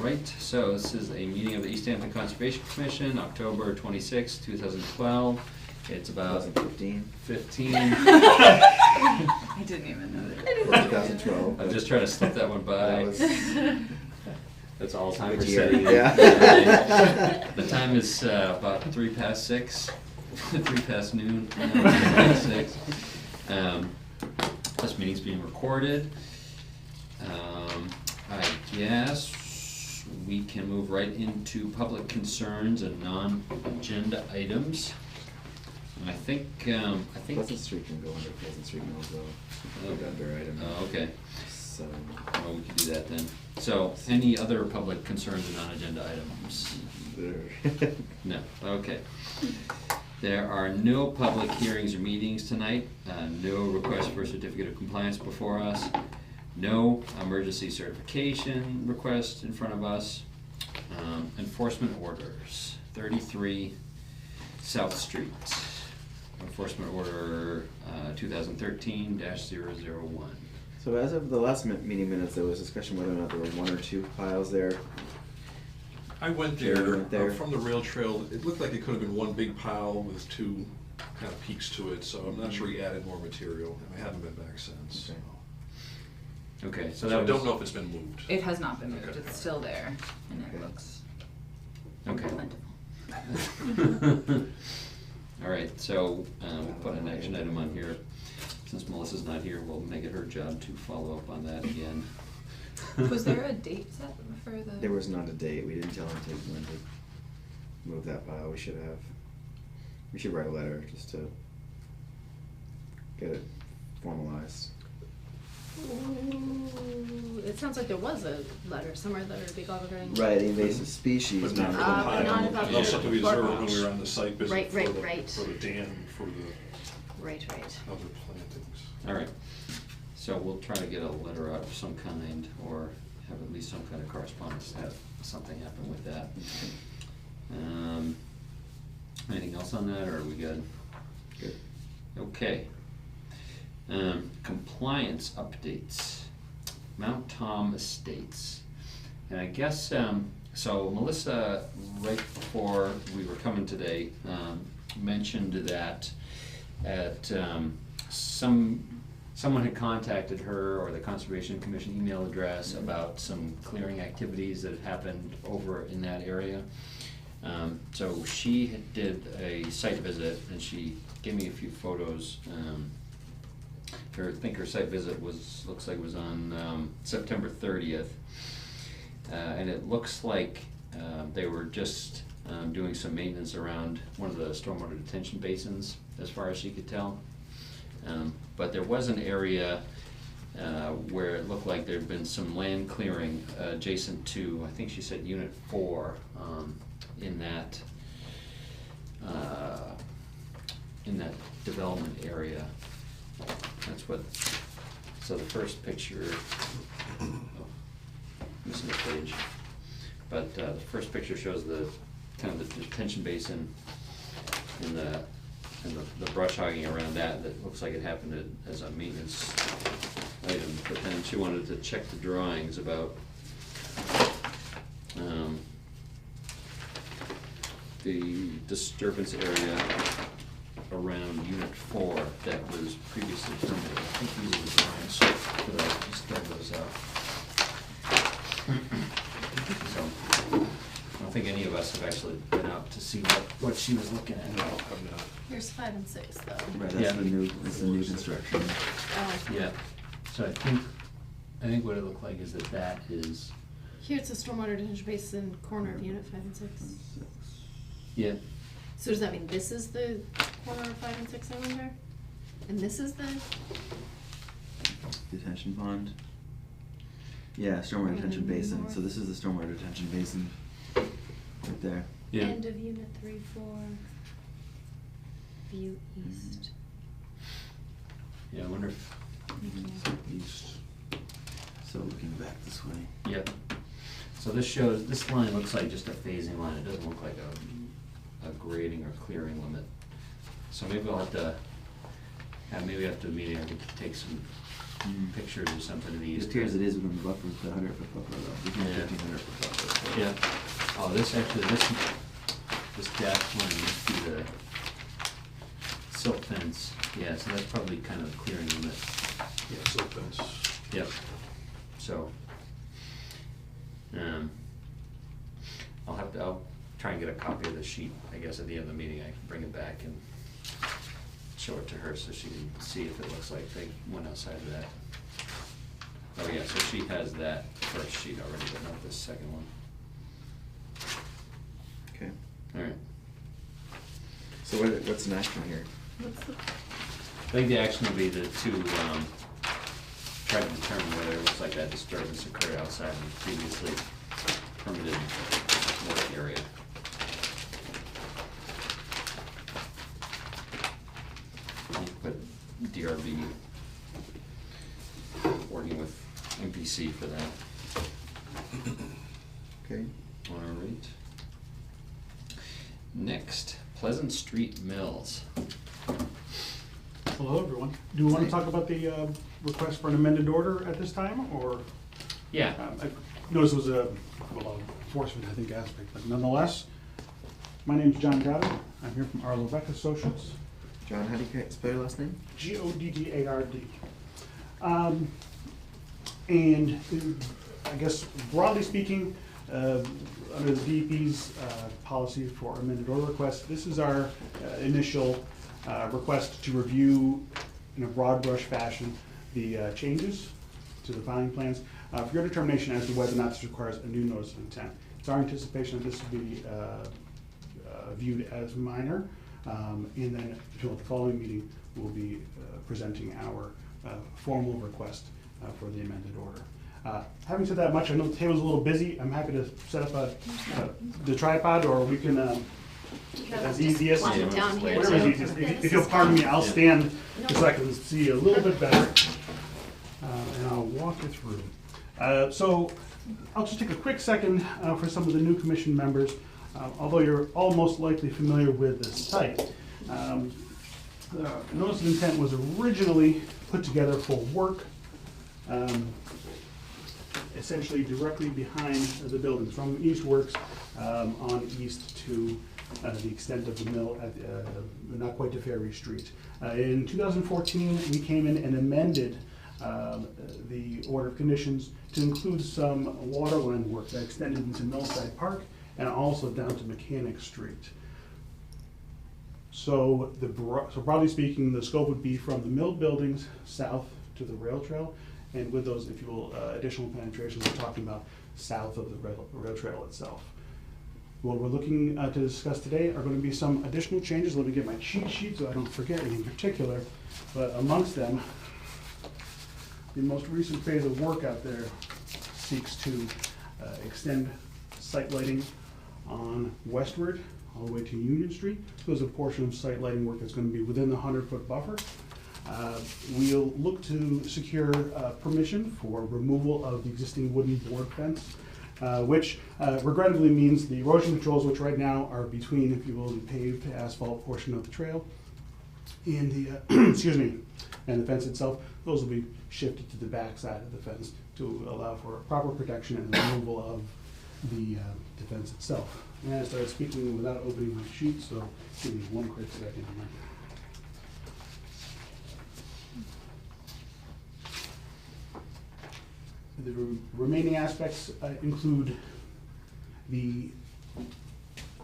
right, so this is a meeting of the Easthampton Conservation Commission, October 26, 2012. It's about 15. I didn't even know that. 2012. I'm just trying to slip that one by. That's all time we're setting. Yeah. The time is about 3 past 6, 3 past noon, 3 past 6. This meeting's being recorded. I guess we can move right into public concerns and non-agenda items. And I think Pleasant Street can go under Pleasant Street Mills though. Look under item. Oh, okay. 7. Well, we can do that then. So, any other public concerns and non-agenda items? No, okay. There are no public hearings or meetings tonight, no request for a certificate of compliance before us, no emergency certification request in front of us, enforcement orders, 33 South Street, enforcement order 2013-001. So as of the last meeting minutes, there was discussion whether or not there were 1 or 2 piles there. I went there, from the rail trail. It looked like it could have been one big pile with 2 kind of peaks to it, so I'm not sure he added more material, and I haven't been back since. Okay. Okay, so So that I was, don't know if it's been moved. It has not been moved, Okay. it's still there, and it Okay. looks okay. plentiful. All right, so we'll put an action item on here. Since Melissa's not here, we'll make it her job to follow up on that again. Was there a date set for the? There was not a date. We didn't tell him when to move that pile. We should have. We should write a letter just to get it formalized. Ooh, it sounds like there was a letter somewhere that would be governed. Right, the invasive species. But not for the but pile. not about That was something we the observed when bark. we were on the site visit Right, for right, the, right. for the dam, for the Right. other plantings. All right, so we'll try to get a letter out of some kind, or have at least some kind of correspondence to have something happen with that. Anything else on that, or are we good? Good. Okay. Compliance updates. Mount Tom Estates. And I guess, so Melissa, right before we were coming today, mentioned that someone had contacted her or the Conservation Commission email address about some clearing activities that had happened over in that area. So she did a site visit and she gave me a few photos. I think her site visit looks like it was on September 30th. And it looks like they were just doing some maintenance around one of the stormwater detention basins, as far as she could tell. But there was an area where it looked like there'd been some land clearing adjacent to, I think she said Unit 4, in that development area. That's what, so the first picture, missing a page, but the first picture shows the kind of the detention basin and the brush hogging around that. That looks like it happened as a maintenance item, but then she wanted to check the drawings about the disturbance area around Unit 4 that was previously permitted. I think these are the drawings, but I'll just throw those out. So, I don't think any of us have actually been out to see what she was looking at. No, I'm not. Here's 5 and 6 though. Right, Yeah. that's the new construction. Oh. Yeah, so I think what it looked like is that is, Here it's a stormwater detention basin corner of unit 5 and 6. yeah, So does that mean this is the corner of 5 and 6, I wonder? And this is the? Detention pond. Yeah, stormwater detention basin. So this is the stormwater detention basin right there. yeah. End of unit 3, 4. View east. Yeah, I wonder if, East. So looking back this way. yep. So this line looks like just a phasing line. It doesn't look like a grading or clearing limit. So maybe I'll have to, maybe after the meeting I could take some pictures or something of It these. appears it is within the buffer, the 100-foot buffer though, between Yeah. 1,500-foot buffer. So. Yeah. Oh, this actually, this dash line must be the silt fence. Yeah, so that's probably kind of the clearing limit. Yeah, so fence. Yep. So, I'll try and get a copy of the sheet, I guess, at the end of the meeting. I can bring it back and show it to her so she can see if it looks like they went outside of that. Oh yeah, so she has that first sheet already, but not this second one. Okay. All right. So what's an action here? What's the, I think the action will be to try to determine whether it looks like that disturbance occurred outside of the previously permitted work area. You put DRB working with MPC for that. Okay. All right. Next, Pleasant Street Mills. Hello, everyone. Do we want to talk about the request for an amended order at this time, or? Yeah. I noticed it was a enforcement, I think, aspect, but nonetheless, my name's John Goddard. I'm here from Arlo Beck Associates. John, how do you spell your last name? Goddard. And I guess broadly speaking, under the DEP's policy for amended order requests, this is our initial request to review in a broad brush fashion the changes to the filing plans for your determination as to whether or not this requires a new notice of intent. It's our anticipation that this will be viewed as minor, and then until the following meeting, we'll be presenting our formal request for the amended order. Having said that much, I know the table's a little busy. I'm happy to set up the tripod, or we can, as easy as, plop it down here whatever is too. easiest. Yeah, If this you'll is pardon me, fine. I'll stand just so I can see a little bit better, and I'll walk you through. So I'll just take a quick second for some of the new commission members. Although you're all most likely familiar with this site, the notice of intent was originally put together for work essentially directly behind the buildings, from Eastworks on east to the extent of the mill at not quite to Ferry Street. In 2014, we came in and amended the order of conditions to include some water line work that extended into Millside Park and also down to Mechanic Street. So broadly speaking, the scope would be from the mill buildings south to the rail trail, and with those, if you will, additional penetrations, we're talking about south of the rail trail itself. What we're looking to discuss today are going to be some additional changes. Let me get my cheat sheet so I don't forget any in particular, but amongst them, the most recent phase of work out there seeks to extend site lighting on westward all the way to Union Street. So there's a portion of site lighting work that's going to be within the 100-foot buffer. We'll look to secure permission for removal of the existing wooden board fence, which regrettably means the erosion controls, which right now are between, if you will, the paved asphalt portion of the trail and the, excuse me, and the fence itself. Those will be shifted to the back side of the fence to allow for proper protection and removal of the fence itself. And I started speaking without opening my sheet, so give me one quick second here. The remaining aspects include there's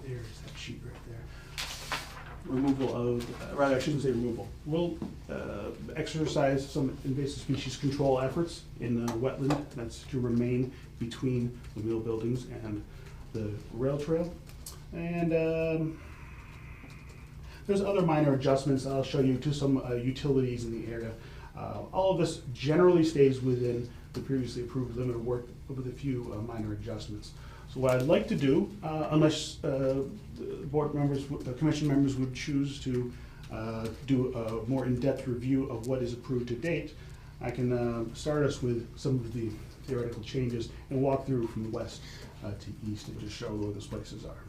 that sheet right there. Removal of, rather I shouldn't say removal. We'll exercise some invasive species control efforts in the wetland that's to remain between the mill buildings and the rail trail. And there's other minor adjustments that I'll show you to some utilities in the area. All of this generally stays within the previously approved limit of work with a few minor adjustments. So what I'd like to do, unless board members, commission members would choose to do a more in-depth review of what is approved to date, I can start us with some of the theoretical changes and walk through from west to east and just show where those places are.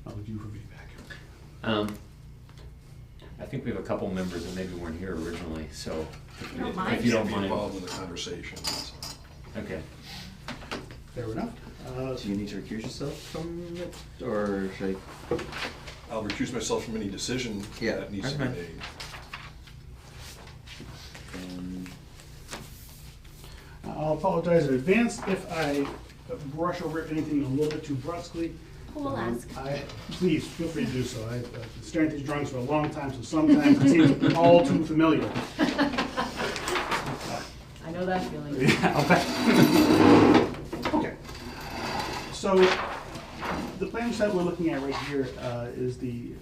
I'll give you for feedback. I think we have a couple members that maybe weren't here originally, so You don't mind? if you don't Be mind. involved in the conversation, that's all. Okay. Fair enough. Do you need to recuse yourself from it, or should I? I'll recuse myself from any decision Yeah, that needs to that's be fine. made. I'll apologize in advance if I brush over anything a little bit too brusquely. Who will ask? Please, feel free to do so. I've been staring at these drawings for a long time, so sometimes it seems all too familiar. I know that feeling. Yeah, I'll bet. Okay. So the plan set we're looking at right here is the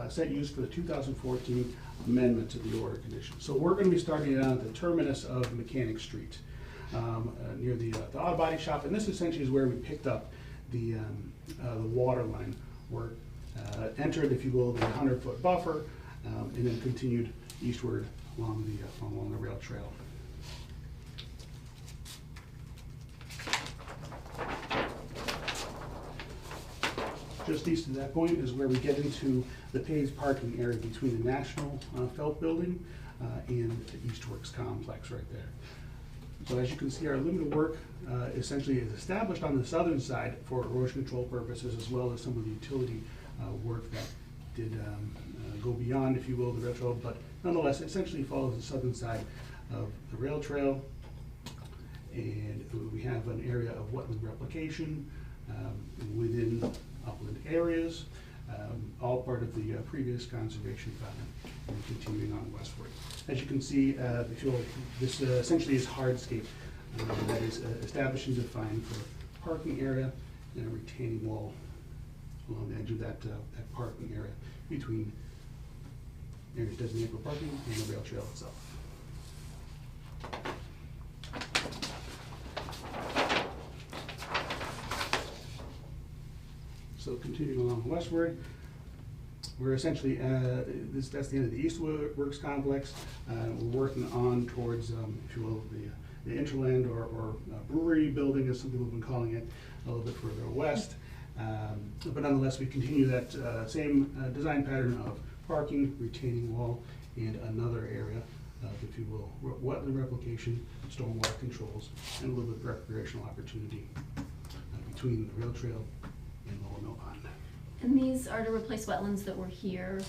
set used for the 2014 amendment to the order condition. So we're going to be starting it out at the terminus of Mechanic Street, near the auto body shop, and this essentially is where we picked up the water line work, entered, if you will, the 100-foot buffer, and then continued eastward along the rail trail. Just east of that point is where we get into the paved parking area between the National Felt Building and the Eastworks complex right there. So as you can see, our limit of work essentially is established on the southern side for erosion control purposes, as well as some of the utility work that did go beyond, if you will, the rail trail, but nonetheless, essentially follows the southern side of the rail trail. And we have an area of wetland replication within upland areas, all part of the previous conservation plan, and continuing on westward. As you can see, this essentially is hardscape that is established and defined for parking area and a retaining wall along the edge of that parking area between areas designated for parking and the rail trail itself. So continuing along westward, we're essentially, that's the end of the Eastworks complex. We're working on towards, if you will, the Interland or brewery building, as some people have been calling it, a little bit further west. But nonetheless, we continue that same design pattern of parking, retaining wall, and another area of, if you will, wetland replication, stormwater controls, and a little bit of recreational opportunity between the rail trail and Lower Mill Pond. And these are to replace wetlands that were here,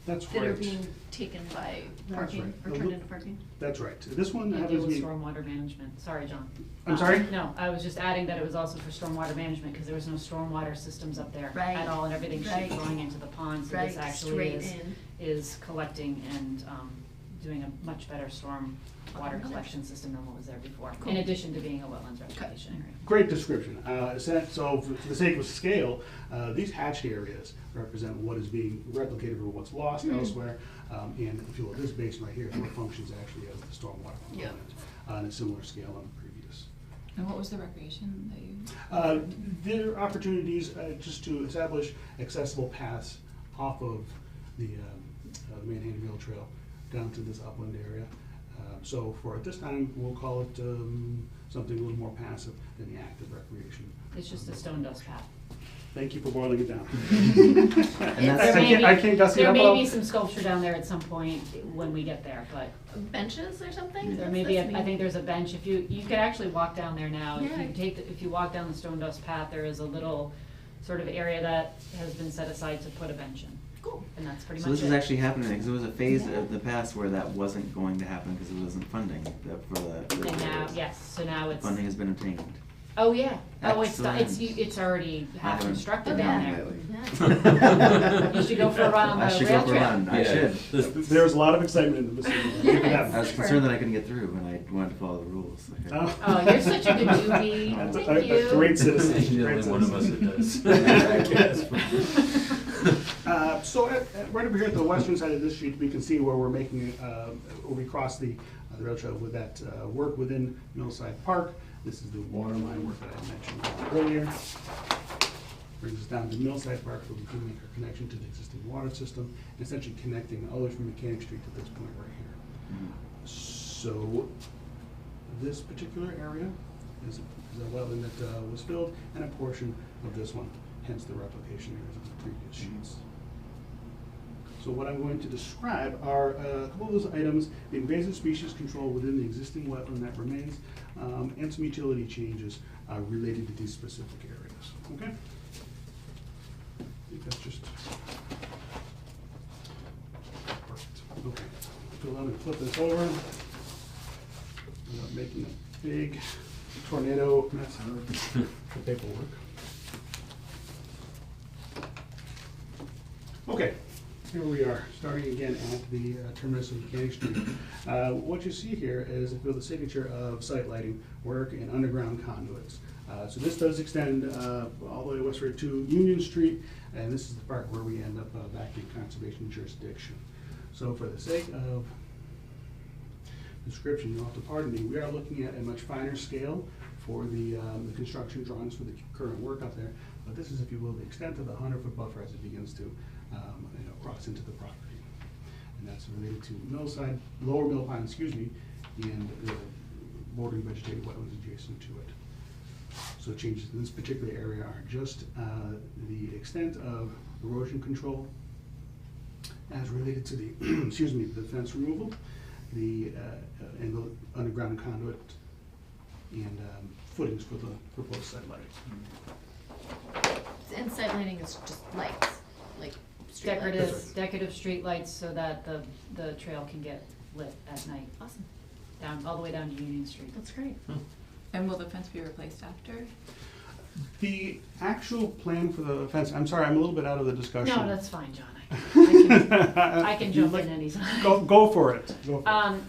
That's that right. are being taken by That's parking, right. or turned into parking? That's right. This one And deal happens to with be. stormwater management. Sorry, John. I'm sorry? No, I was just adding that it was also for stormwater management, because there was no stormwater systems up there Right. at all, and everything's Right. going into the pond, so Right, this actually straight in. is collecting and doing a much better storm water Okay. collection system than what was there before, Cool. in addition to being a wetlands replication area. Great description. So for the sake of scale, these hatched areas represent what is being replicated or what's lost elsewhere. And if you will, this basin right here is what functions actually as the stormwater Yeah. component on a similar scale on the previous. And what was the recreation that you? There are opportunities just to establish accessible paths off of the Manhattan Rail Trail down to this upland area. So for at this time, we'll call it something a little more passive than the active recreation. It's just a stone dust path. Thank you for boiling it down. And that's, I can't gussy it There up may all. be some sculpture down there at some point when we get there, but Benches or something? there What's may be, this I think mean? there's a bench, if you could actually walk down there now. If Yeah. you take, if you walk down the stone dust path, there is a little sort of area that has been set aside to put a bench in, Cool. and that's pretty so much this is it. actually happening, because there was a phase Yeah. of the past where that wasn't going to happen because it wasn't funding for the. And now, yes, so now it's, Funding has been obtained. oh, yeah, oh, it's Excellent. already half haven't constructed Oh, down yeah. there. Yeah. You should go for a run on I the should rail go for a trail. run, I should. There's a lot of excitement in the vicinity. Yeah, Look at it's- that. I was Super. concerned that I couldn't get through, and I wanted to follow the rules. Oh. Oh, you're such a good newbie, That's thank a you. great citizen. You're the Great only one of us citizen. that does. So right over here at the western side of this sheet, we can see where we're making, where we cross the rail trail with that work within Millside Park. This is the water line work that I mentioned earlier. Brings us down to Millside Park, where we can make our connection to the existing water system, essentially connecting all the way from Mechanic Street to this point right here. So this particular area is a wetland that was filled, and a portion of this one, hence the replication areas of the previous sheets. So what I'm going to describe are a couple of those items, the invasive species control within the existing wetland that remains, and some utility changes related to these specific areas, okay? I think that's just perfect. Okay, so let me flip this over without making a big tornado mess out of the paperwork. Okay, here we are, starting again at the terminus of Mechanic Street. What you see here is the signature of site lighting work and underground conduits. So this does extend all the way westward to Union Street, and this is the part where we end up back in conservation jurisdiction. So for the sake of description, you'll have to pardon me, we are looking at a much finer scale for the construction drawings for the current work up there. But this is, if you will, the extent of the 100-foot buffer as it begins to cross into the property. And that's related to Millside, Lower Mill Pond, and the bordering vegetated wetlands adjacent to it. So changes in this particular area are just the extent of erosion control as related to the, the fence removal, and the underground conduit and footings for the proposed site lighting. And site lighting is just lights, like street lights. Decorative street lights so that the trail can get lit at night. Awesome. All the way down to Union Street. That's great. And will the fence be replaced after? The actual plan for the fence, I'm sorry, I'm a little bit out of the discussion. No, that's fine, John. I can jump in anytime. Go for it.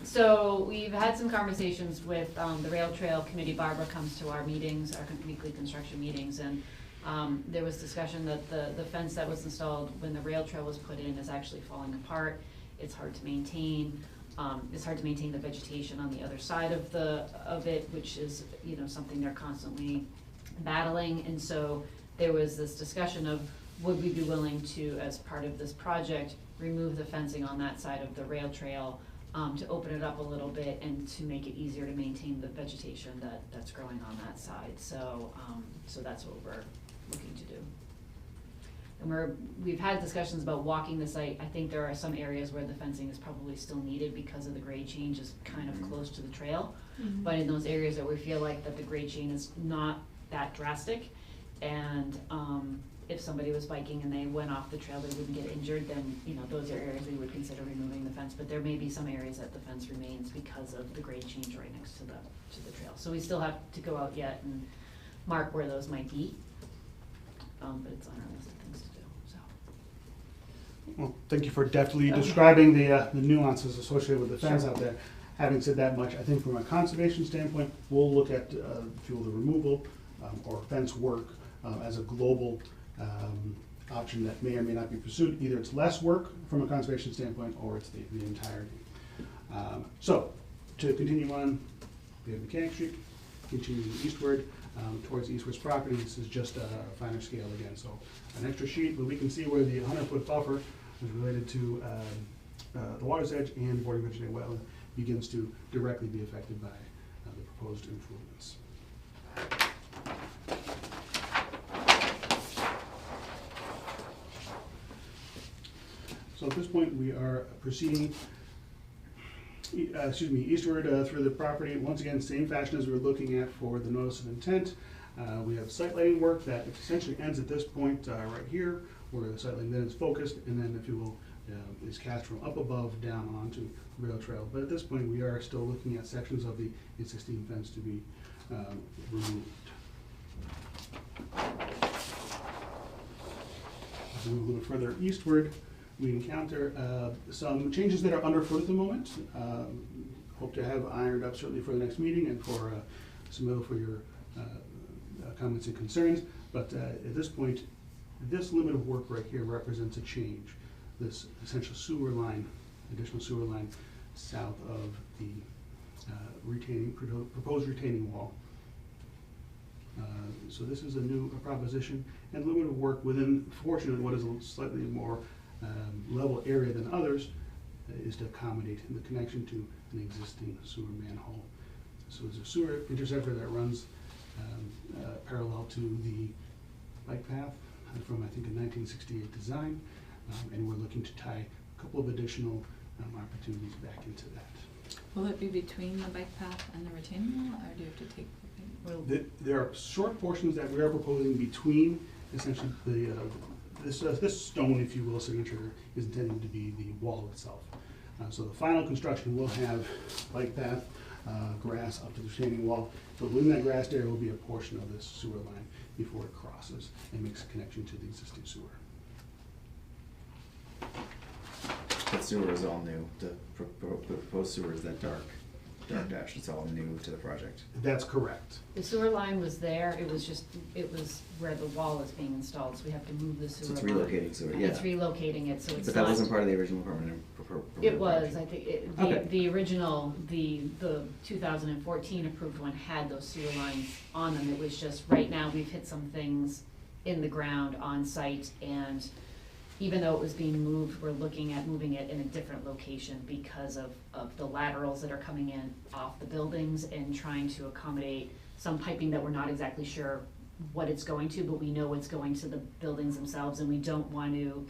So we've had some conversations with the Rail Trail Committee. Barbara comes to our meetings, our weekly construction meetings, and there was discussion that the fence that was installed when the rail trail was put in is actually falling apart. It's hard to maintain. It's hard to maintain the vegetation on the other side of it, which is something they're constantly battling. And so there was this discussion of, would we be willing to, as part of this project, remove the fencing on that side of the rail trail to open it up a little bit and to make it easier to maintain the vegetation that's growing on that side. So that's what we're looking to do. And we've had discussions about walking the site. I think there are some areas where the fencing is probably still needed because of the grade change is kind of close to the trail. Mm-hmm. But in those areas that we feel like that the grade change is not that drastic, and if somebody was biking and they went off the trail, they wouldn't get injured, then those are areas we would consider removing the fence. But there may be some areas that the fence remains because of the grade change right next to the trail. So we still have to go out yet and mark where those might be. But it's on our list of things to do. So. Well, thank you for deftly describing the nuances associated with the fence out there. Having said that much, I think from a conservation standpoint, we'll look at the removal or fence work as a global option that may or may not be pursued. Either it's less work from a conservation standpoint, or it's the entirety. So, to continue on, we have Mechanic Street, continuing eastward towards the east-west property. This is just a finer scale again. So, an extra sheet, but we can see where the 100-foot buffer is related to the water's edge and bordering vegetated wetland begins to directly be affected by the proposed improvements. So at this point, we are proceeding eastward through the property. Once again, same fashion as we were looking at for the notice of intent. We have site lighting work that essentially ends at this point right here, where the site lighting then is focused, and then, if you will, is cast from up above down onto the rail trail. But at this point, we are still looking at sections of the existing fence to be removed. As we move a little further eastward, we encounter some changes that are underfoot at the moment. Hope to have ironed up certainly for the next meeting and for Submittal for your comments and concerns. But at this point, this limit of work right here represents a change. This essential sewer line, additional sewer line south of the proposed retaining wall. So this is a new proposition, and limit of work within, fortunately, what is a slightly more level area than others is to accommodate the connection to an existing sewer manhole. So there's a sewer interceptor that runs parallel to the bike path from, I think, a 1968 design, and we're looking to tie couple of additional opportunities back into that. Will it be between the bike path and the retaining wall, or do you have to take? There are short portions that we are proposing between, essentially, this stone, if you will, signature is intended to be the wall itself. So the final construction will have bike path, grass up to the retaining wall. So within that grass area will be a portion of this sewer line before it crosses and makes a connection to the existing sewer. That sewer is all new. The proposed sewer is that dark dash. It's all new to the project. That's correct. The sewer line was there, it was where the wall is being installed, so we have to move the sewer So it's line. relocating sewer, yeah. It's relocating it, so it's But that not- wasn't part of the original permanent. It was, I think, Okay. the original, the 2014 approved one had those sewer lines on them. It was just, right now, we've hit some things in the ground on site, and even though it was being moved, we're looking at moving it in a different location because of the laterals that are coming in off the buildings and trying to accommodate some piping that we're not exactly sure what it's going to, but we know it's going to the buildings themselves, and we don't want to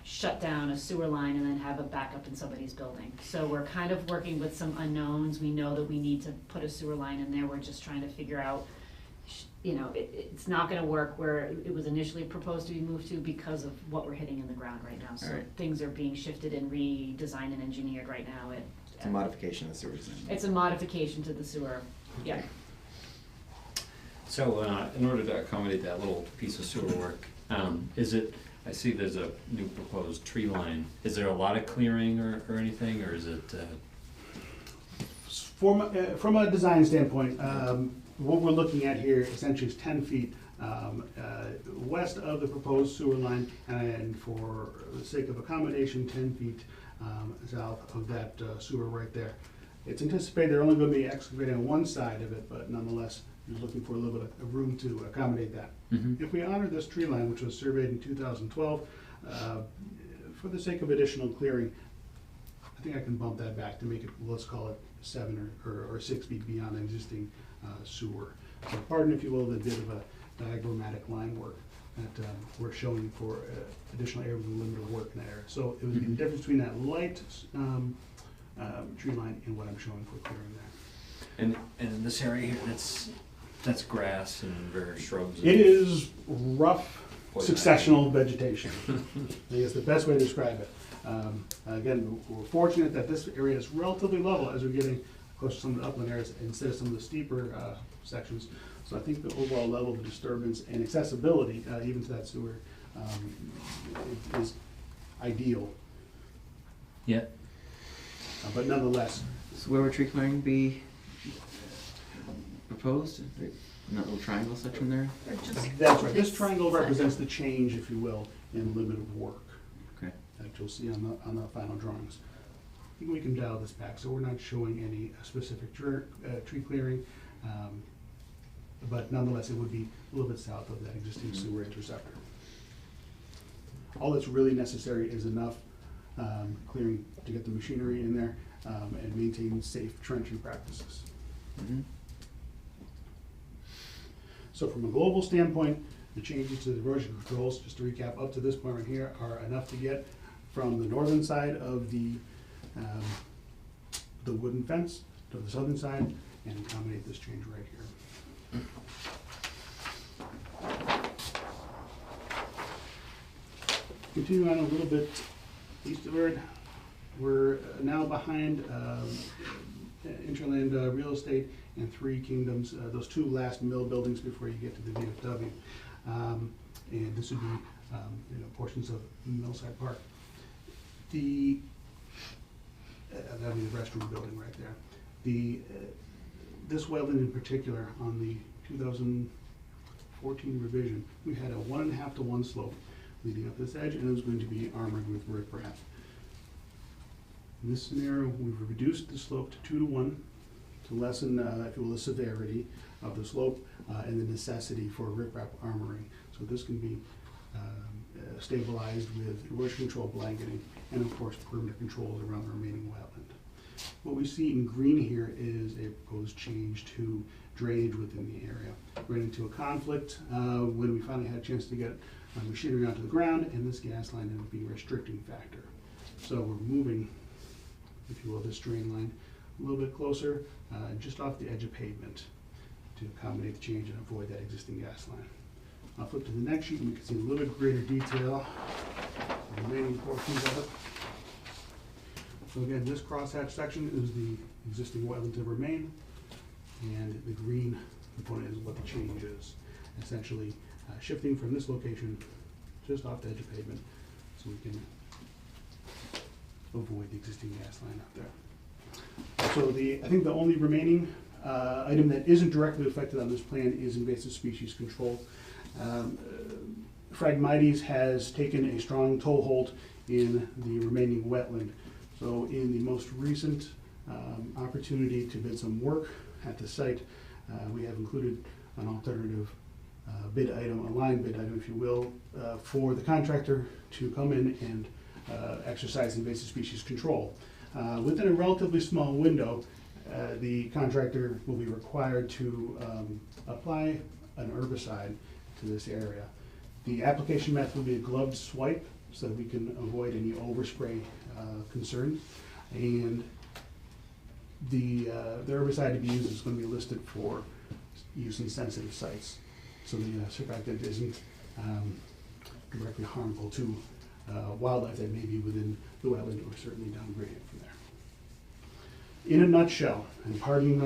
shut down a sewer line and then have a backup in somebody's building. So we're kind of working with some unknowns. We know that we need to put a sewer line in there. We're just trying to figure out, it's not gonna work where it was initially proposed to be moved to because of what we're hitting in the ground right now. So Alright. things are being shifted and redesigned and engineered right now. It's a modification of the sewer design. It's a modification to the sewer, yeah. So, in order to accommodate that little piece of sewer work, I see there's a new proposed tree line. Is there a lot of clearing or anything, or is it, From a design standpoint, what we're looking at here essentially is 10 feet west of the proposed sewer line, and for the sake of accommodation, 10 feet south of that sewer right there. It's anticipated they're only going to be excavating on one side of it, but nonetheless, you're looking for a little bit of room to accommodate that. Mhm. If we honor this tree line, which was surveyed in 2012, for the sake of additional clearing, I think I can bump that back to make it, let's call it 7 or 6 feet beyond the existing sewer. So pardon, if you will, the bit of a diagrammatic line work that we're showing for additional area with limited work in that area. So it would be the difference between that light tree line and what I'm showing for clearing there. and in this area here, that's grass and various shrubs? It is rough Poison successional vegetation. I think it's the best way to describe it. Again, we're fortunate that this area is relatively level as we're getting close to some of the upland areas instead of some of the steeper sections. So I think the overall level of disturbance and accessibility, even to that sewer, is ideal. Yeah. But nonetheless, So where would tree clearing be proposed? In that little triangle section there? Or just that's right. This this triangle section. represents the change, if you will, in limit of work Okay. that you'll see on the final drawings. I think we can dial this back, so we're not showing any specific tree clearing, but nonetheless, it would be a little bit south of that existing sewer interceptor. All that's really necessary is enough clearing to get the machinery in there and maintain safe trenching practices. Mm-hmm. So from a global standpoint, the changes to the erosion controls, just to recap, up to this point right here, are enough to get from the northern side of the wooden fence to the southern side and accommodate this change right here. Continuing on a little bit eastward, we're now behind Interland Real Estate and Three Kingdoms, those two last mill buildings before you get to the VFW. And this would be portions of Millside Park. That'd be the restroom building right there. This wetland in particular, on the 2014 revision, we had a 1.5 to 1 slope leading up this edge, and it was going to be armored with riprap. In this scenario, we've reduced the slope to 2 to 1 to lessen, if you will, the severity of the slope and the necessity for riprap armoring. So this can be stabilized with erosion control blanketing and, of course, perimeter controls around the remaining wetland. What we see in green here is a proposed change to drainage within the area. We ran into a conflict when we finally had a chance to get machinery onto the ground, and this gas line ended up being a restricting factor. So we're moving, if you will, this drain line a little bit closer, just off the edge of pavement to accommodate the change and avoid that existing gas line. I'll flip to the next sheet and we can see a little bit greater detail, the remaining portions of it. So again, this crosshatch section is the existing wetland to remain, and the green component is what the change is. Essentially shifting from this location just off the edge of pavement so we can avoid the existing gas line out there. So I think the only remaining item that isn't directly affected on this plan is invasive species control. Phragmites has taken a strong toehold in the remaining wetland. So in the most recent opportunity to bid some work at the site, we have included an alternative bid item, a line bid item, if you will, for the contractor to come in and exercise invasive species control. Within a relatively small window, the contractor will be required to apply an herbicide to this area. The application method will be a gloved swipe so that we can avoid any overspray concerns. And the herbicide to be used is going to be listed for use in sensitive sites. So the surfactant isn't directly harmful to wildlife that may be within the wetland or certainly down gradient from there. In a nutshell, and pardon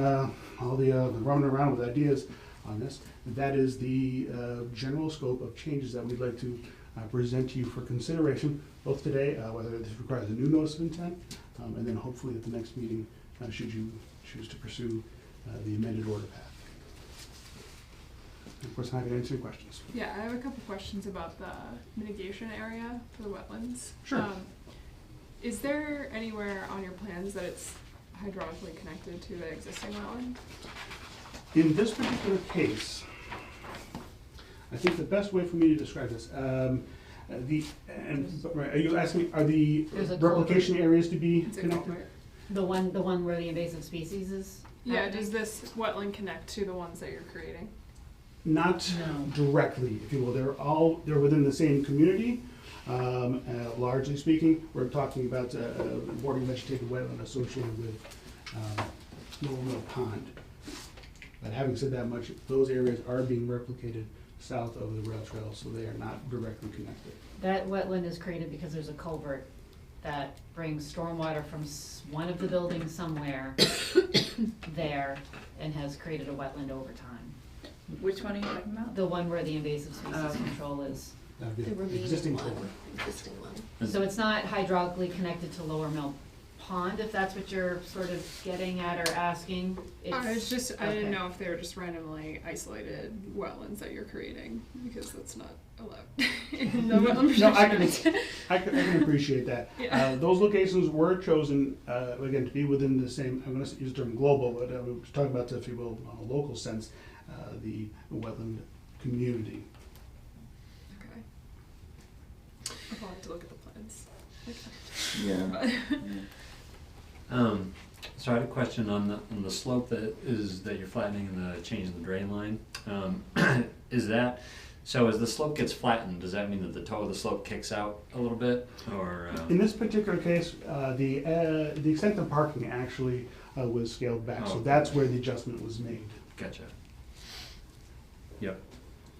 all the running around with ideas on this, that is the general scope of changes that we'd like to present to you for consideration, both today, whether this requires a new notice of intent, and then hopefully at the next meeting, should you choose to pursue the amended order path. And of course, I'm happy to answer your questions. Yeah, I have a couple questions about the mitigation area for the wetlands. Sure. Is there anywhere on your plans that it's hydraulically connected to the existing wetland? In this particular case, I think the best way for me to describe this, are you asking, are the There's a replication areas to be It's a connected? culvert. The one where the invasive species is? Yeah, happening? does this wetland connect to the ones that you're creating? Not No. directly, if you will. They're within the same community. Largely speaking, we're talking about bordering vegetated wetland associated with Lower Mill Pond. But having said that much, those areas are being replicated south of the rail trail, so they are not directly connected. That wetland is created because there's a culvert that brings stormwater from one of the buildings somewhere there and has created a wetland over time. Which one are you talking about? The one where the invasive species control is. That'd be The the remaining existing one, culvert. existing one. So it's not hydraulically connected to Lower Mill Pond, if that's what you're sort of getting at or asking. It's just, I didn't okay. know if they were just randomly isolated wetlands that you're creating, because that's not allowed in the wetland No, protection act. I can appreciate that. Yeah. Those locations were chosen, again, to be within the same, I'm going to use the term global, but we're talking about, if you will, on a local sense, the wetland community. Okay. I'll have to look at the plans. Yeah. So I had a question on the slope that you're flattening and the change in the drain line. Is that, so as the slope gets flattened, does that mean that the toe of the slope kicks out a little bit, or? In this particular case, the extent of parking actually was scaled back, so Oh. that's where the adjustment was made. Gotcha. Yep.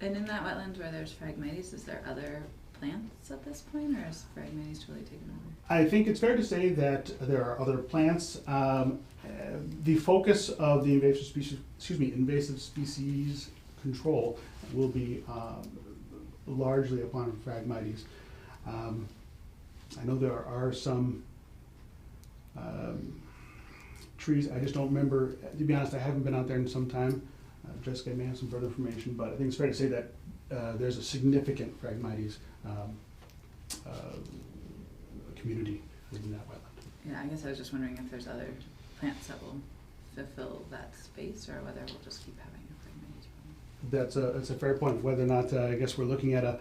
And in that wetland where there's Phragmites, is there other plants at this point, or is Phragmites totally taken over? I think it's fair to say that there are other plants. The focus of the invasive species control will be largely upon Phragmites. I know there are some trees, I just don't remember, to be honest, I haven't been out there in some time. Jessica may have some further information, but I think it's fair to say that there's a significant Phragmites community within that wetland. Yeah, I guess I was just wondering if there's other plants that will fulfill that space, or whether we'll just keep having a Phragmites problem. That's a fair point, whether or not, I guess we're looking at a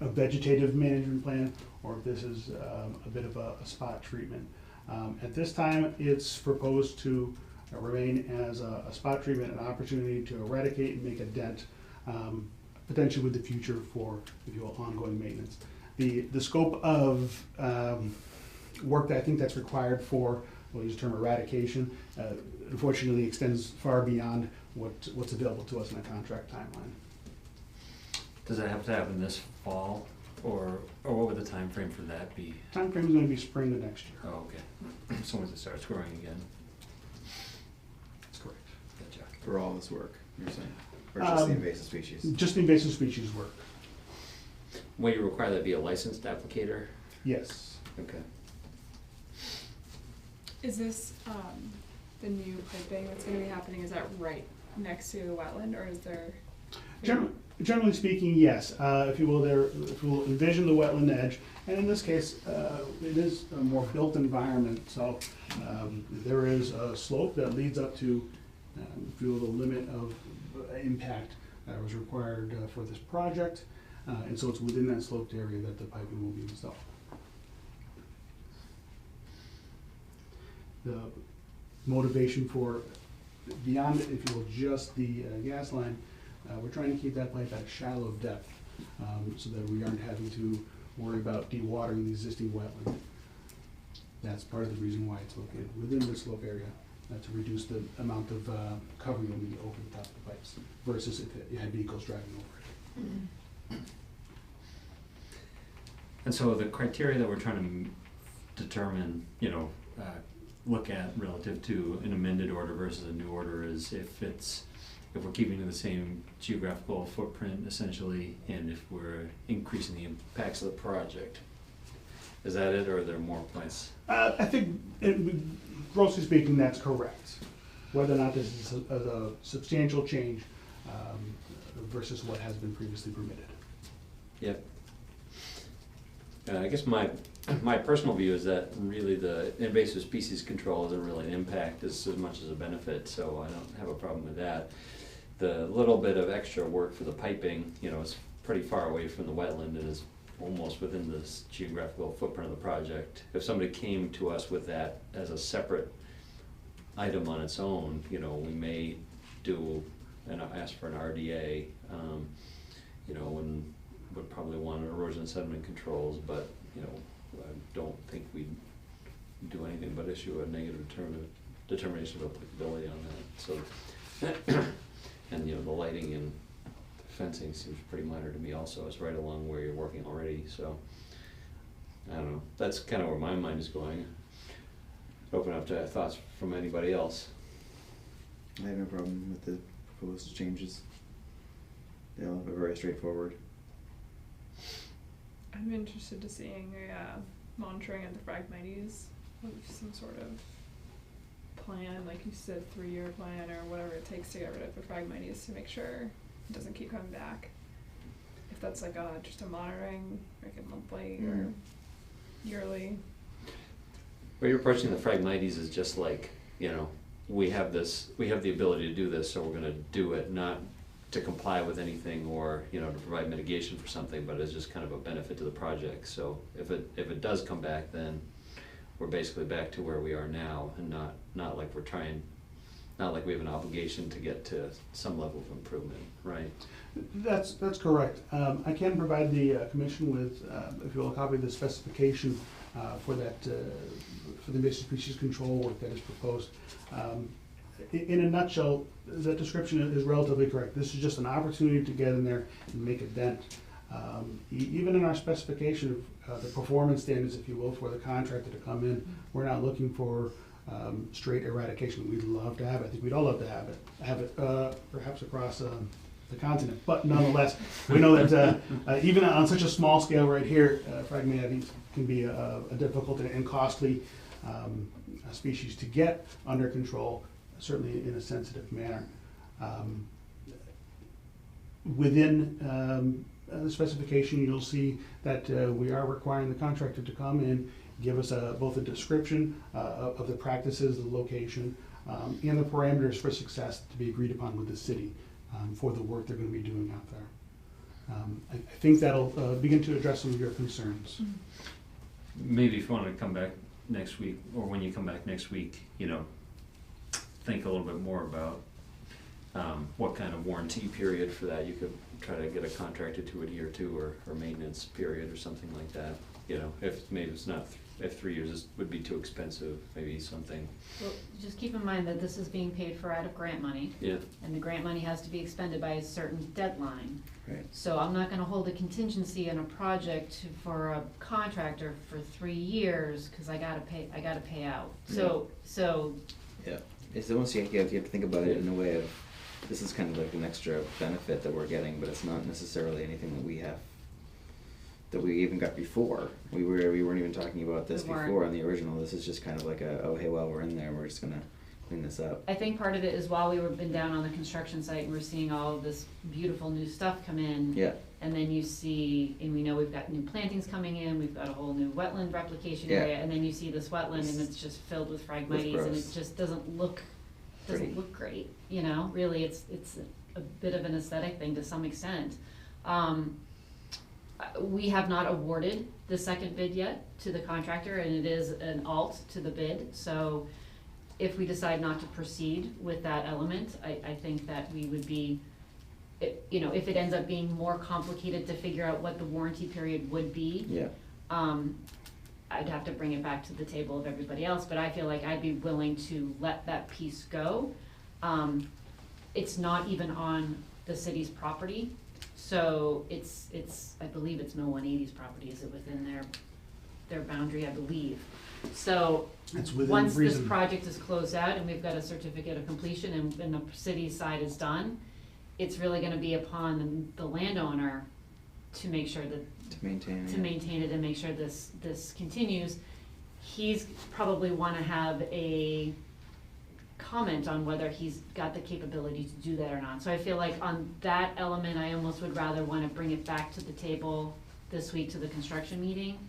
vegetative management plan, or if this is a bit of a spot treatment. At this time, it's proposed to remain as a spot treatment, an opportunity to eradicate and make a dent, potentially with the future for, if you will, ongoing maintenance. The scope of work that I think that's required for, we'll use the term eradication, unfortunately extends far beyond what's available to us in a contract timeline. Does that have to happen this fall, or what would the time frame for that be? Timeframe is going to be spring of next year. Oh, okay. So once it starts growing again. That's correct. Gotcha. For all this work, you're saying? Or just the invasive species? Just the invasive species work, Will you require that be a licensed applicator? yes. Okay. Is this, the new piping that's gonna be happening, is that right next to a wetland, or is there? Generally speaking, yes. If you will, if you will envision the wetland edge, and in this case, it is a more built environment, so there is a slope that leads up to, if you will, the limit of impact that was required for this project, and so it's within that sloped area that the piping will be installed. The motivation for, beyond, if you will, just the gas line, we're trying to keep that pipe at a shallow depth, so that we aren't having to worry about dewatering the existing wetland. That's part of the reason why it's located within the slope area, to reduce the amount of covering that we need over the top of the pipes, versus if you had vehicles driving over it. And so the criteria that we're trying to determine, look at relative to an amended order versus a new order is if we're keeping to the same geographical footprint essentially, and if we're increasing the impacts of the project. Is that it, or are there more points? I think, grossly speaking, that's correct. Whether or not this is a substantial change versus what has been previously permitted. Yep. I guess my personal view is that really the invasive species control isn't really an impact as much as a benefit, so I don't have a problem with that. The little bit of extra work for the piping, is pretty far away from the wetland and is almost within this geographical footprint of the project. If somebody came to us with that as a separate item on its own, we may do and ask for an RDA, and would probably want erosion and sediment controls, but I don't think we'd do anything but issue a negative determination of applicability on that. So, and the lighting and fencing seems pretty minor to me also. It's right along where you're working already, so I don't know. That's kind of where my mind is going. Open up to thoughts from anybody else. I have no problem with the proposed changes. They all are very straightforward. I'm interested to seeing a monitoring of the Phragmites with some sort of plan, like you said, 3-year plan or whatever it takes to get rid of the Phragmites to make sure it doesn't keep coming back. If that's like just a monitoring, like a monthly or yearly. Well, you're approaching the Phragmites is just like, we have the ability to do this, so we're gonna do it, not to comply with anything or, to provide mitigation for something, but it's just kind of a benefit to the project. So if it does come back, then we're basically back to where we are now, and not like we have an obligation to get to some level of improvement, right? That's correct. I can provide the commission with, if you will, a copy of the specification for that, for the invasive species control work that is proposed. In a nutshell, that description is relatively correct. This is just an opportunity to get in there and make a dent. Even in our specification of the performance standards, if you will, for the contractor to come in, we're not looking for straight eradication. We'd love to have it. I think we'd all love to have it perhaps across the continent. But nonetheless, we know that even on such a small scale right here, Phragmites can be a difficult and costly species to get under control, certainly in a sensitive manner. Within the specification, you'll see that we are requiring the contractor to come in, give us both a description of the practices, the location, and the parameters for success to be agreed upon with the city for the work they're going to be doing out there. I think that'll begin to address some of your concerns. Maybe if you want to come back next week, or when you come back next week, think a little bit more about what kind of warranty period for that you could try to get a contractor to adhere to, or maintenance period or something like that. You know, if maybe it's not, if 3 years would be too expensive, maybe something. Well, just keep in mind that this is being paid for out of grant money. Yeah. And the grant money has to be expended by a certain deadline. Right. So I'm not gonna hold a contingency on a project for a contractor for 3 years, cause I gotta pay out. So, Yeah, it's almost, you have to think about it in a way of, this is kind of like an extra benefit that we're getting, but it's not necessarily anything that we have, that we even got before. We weren't even talking about this We weren't. before on the original. This is just kind of like a, oh, hey, well, we're in there, we're just gonna clean this up. I think part of it is while we were been down on the construction site and we're seeing all of this beautiful new stuff come in. Yeah, And then you see, and we know we've got new plantings coming in, we've got a whole new wetland replication Yeah. area, and then you see this wetland and it's just filled with Phragmites and it gross. just doesn't look Pretty. great, you know, really, it's a bit of an aesthetic thing to some extent. We have not awarded the second bid yet to the contractor, and it is an alt to the bid, so if we decide not to proceed with that element, I think that we would be, you know, if it ends up being more complicated to figure out what the warranty period would be, yeah, I'd have to bring it back to the table of everybody else, but I feel like I'd be willing to let that piece go. It's not even on the city's property, so it's, I believe it's Mill 180's property, is it within their boundary, I believe. So, It's within once this reason. project is closed out and we've got a certificate of completion and the city side is done, it's really gonna be upon the landowner to make sure that to maintain, to yeah. maintain it and make sure this continues. He's probably wanna have a comment on whether he's got the capability to do that or not. So I feel like on that element, I almost would rather wanna bring it back to the table this week to the construction meeting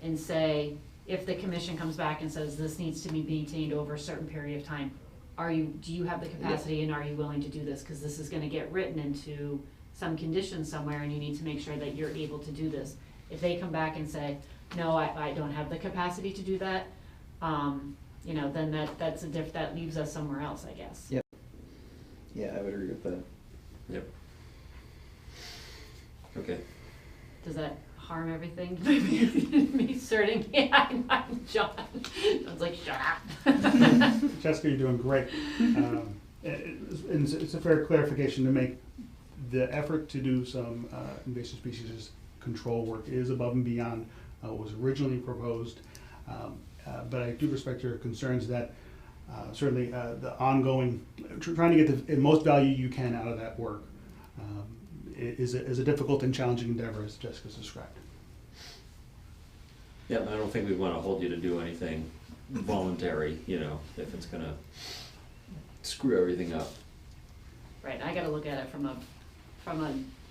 and say, if the commission comes back and says this needs to be maintained over a certain period of time, do you have the capacity and are you willing to do this? Cause this is gonna get written into some conditions somewhere and you need to make sure that you're able to do this. If they come back and say, no, I don't have the capacity to do that, you know, then that leaves us somewhere else, I guess. Yep. Yeah, I would agree with that. Yep. Okay. Does that harm everything? Me starting, yeah, I'm John. John's like, shut up. Jessica, you're doing great. It's a fair clarification to make. The effort to do some invasive species control work is above and beyond what was originally proposed. But I do respect your concerns that certainly the ongoing, trying to get the most value you can out of that work is a difficult and challenging endeavor, as Jessica's described. Yeah, I don't think we want to hold you to do anything voluntary, you know, if it's gonna screw everything up. Right, I gotta look at it from a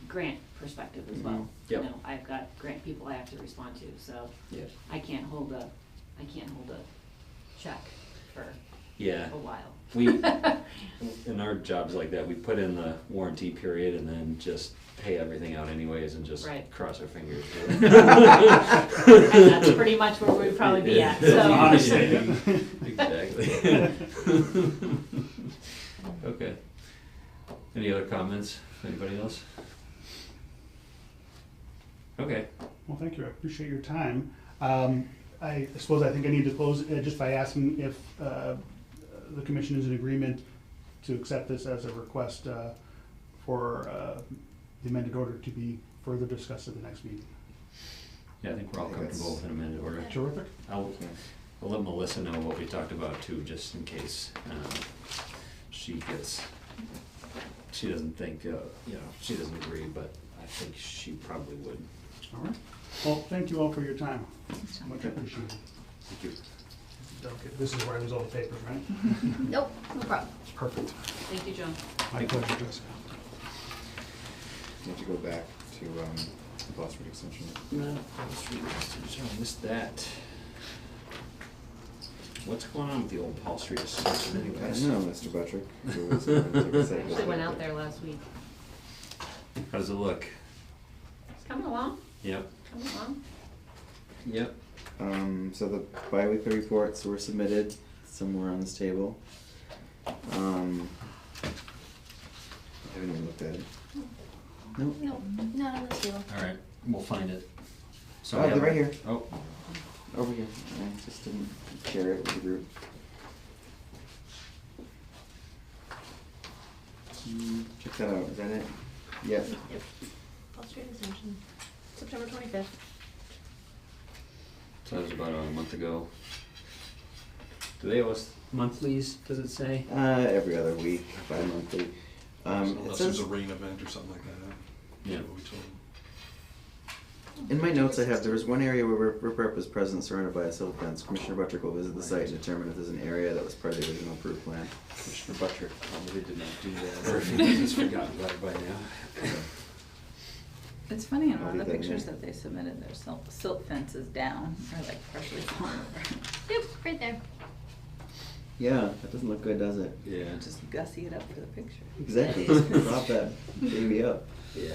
grant perspective as well. Yep. You know, I've got grant people I have to respond to, so Yeah. I can't hold a check for Yeah. a while. We, in our jobs like that, we put in the warranty period and then just pay everything out anyways and just Right. cross our fingers. And that's pretty much where we'd probably be at, so. Honestly. Exactly. Okay. Any other comments? Anybody else? Okay. Well, thank you. I appreciate your time. I suppose I think I need to close just by asking if the commission is in agreement to accept this as a request for the amended order to be further discussed at the next meeting. Yeah, I think we're all I think comfortable with that's- an amended order. Terrific. I'll let Melissa know what we talked about too, just in case she doesn't think, you know, she doesn't agree, but I think she probably would. All right. Well, thank you all for your time. Much appreciated. Thank you. Okay, this is where I lose all the papers, right? Nope, no problem. Perfect. Thank you, John. My pleasure, Jessica. You have to go back to Paul Street Extension. No, I missed that. What's going on with the old Paul Street extension I anyways? know, Mr. Buttrick. who was going to take a I site actually visit. went out there last week. How does it look? It's coming along, Yep, yep. So the bi-weekly reports were submitted somewhere on this table. haven't even looked at it. Nope. No, not on this table. All right, we'll find it. So Oh, we they're have- right here. Oh, Over here. I just didn't share it with the group. Check that out. Is that it? Yep. Yep. Foster Extension, September 25th. so that was about a month ago. Do they owe us monthlies, does it say? Every other week, bi-monthly. It Unless there's says, a rain event or something like that. Yeah. What we told them. in my notes I have, there was one area where riprap was present surrounded by a silt fence. Commissioner Buttrick will visit the site and determine if there's an area that was part of the original approved plan. Commissioner Butcher probably did not do that. Or if he has forgotten about it by now. It's funny, in I'll one of leave the that in pictures there. that they submitted, their silt fence is down, or like partially fallen over. Yep, right there. Yeah, that doesn't look good, does it? Yeah, Just gussy it up for the picture. Exactly. Just prop that baby up. yeah.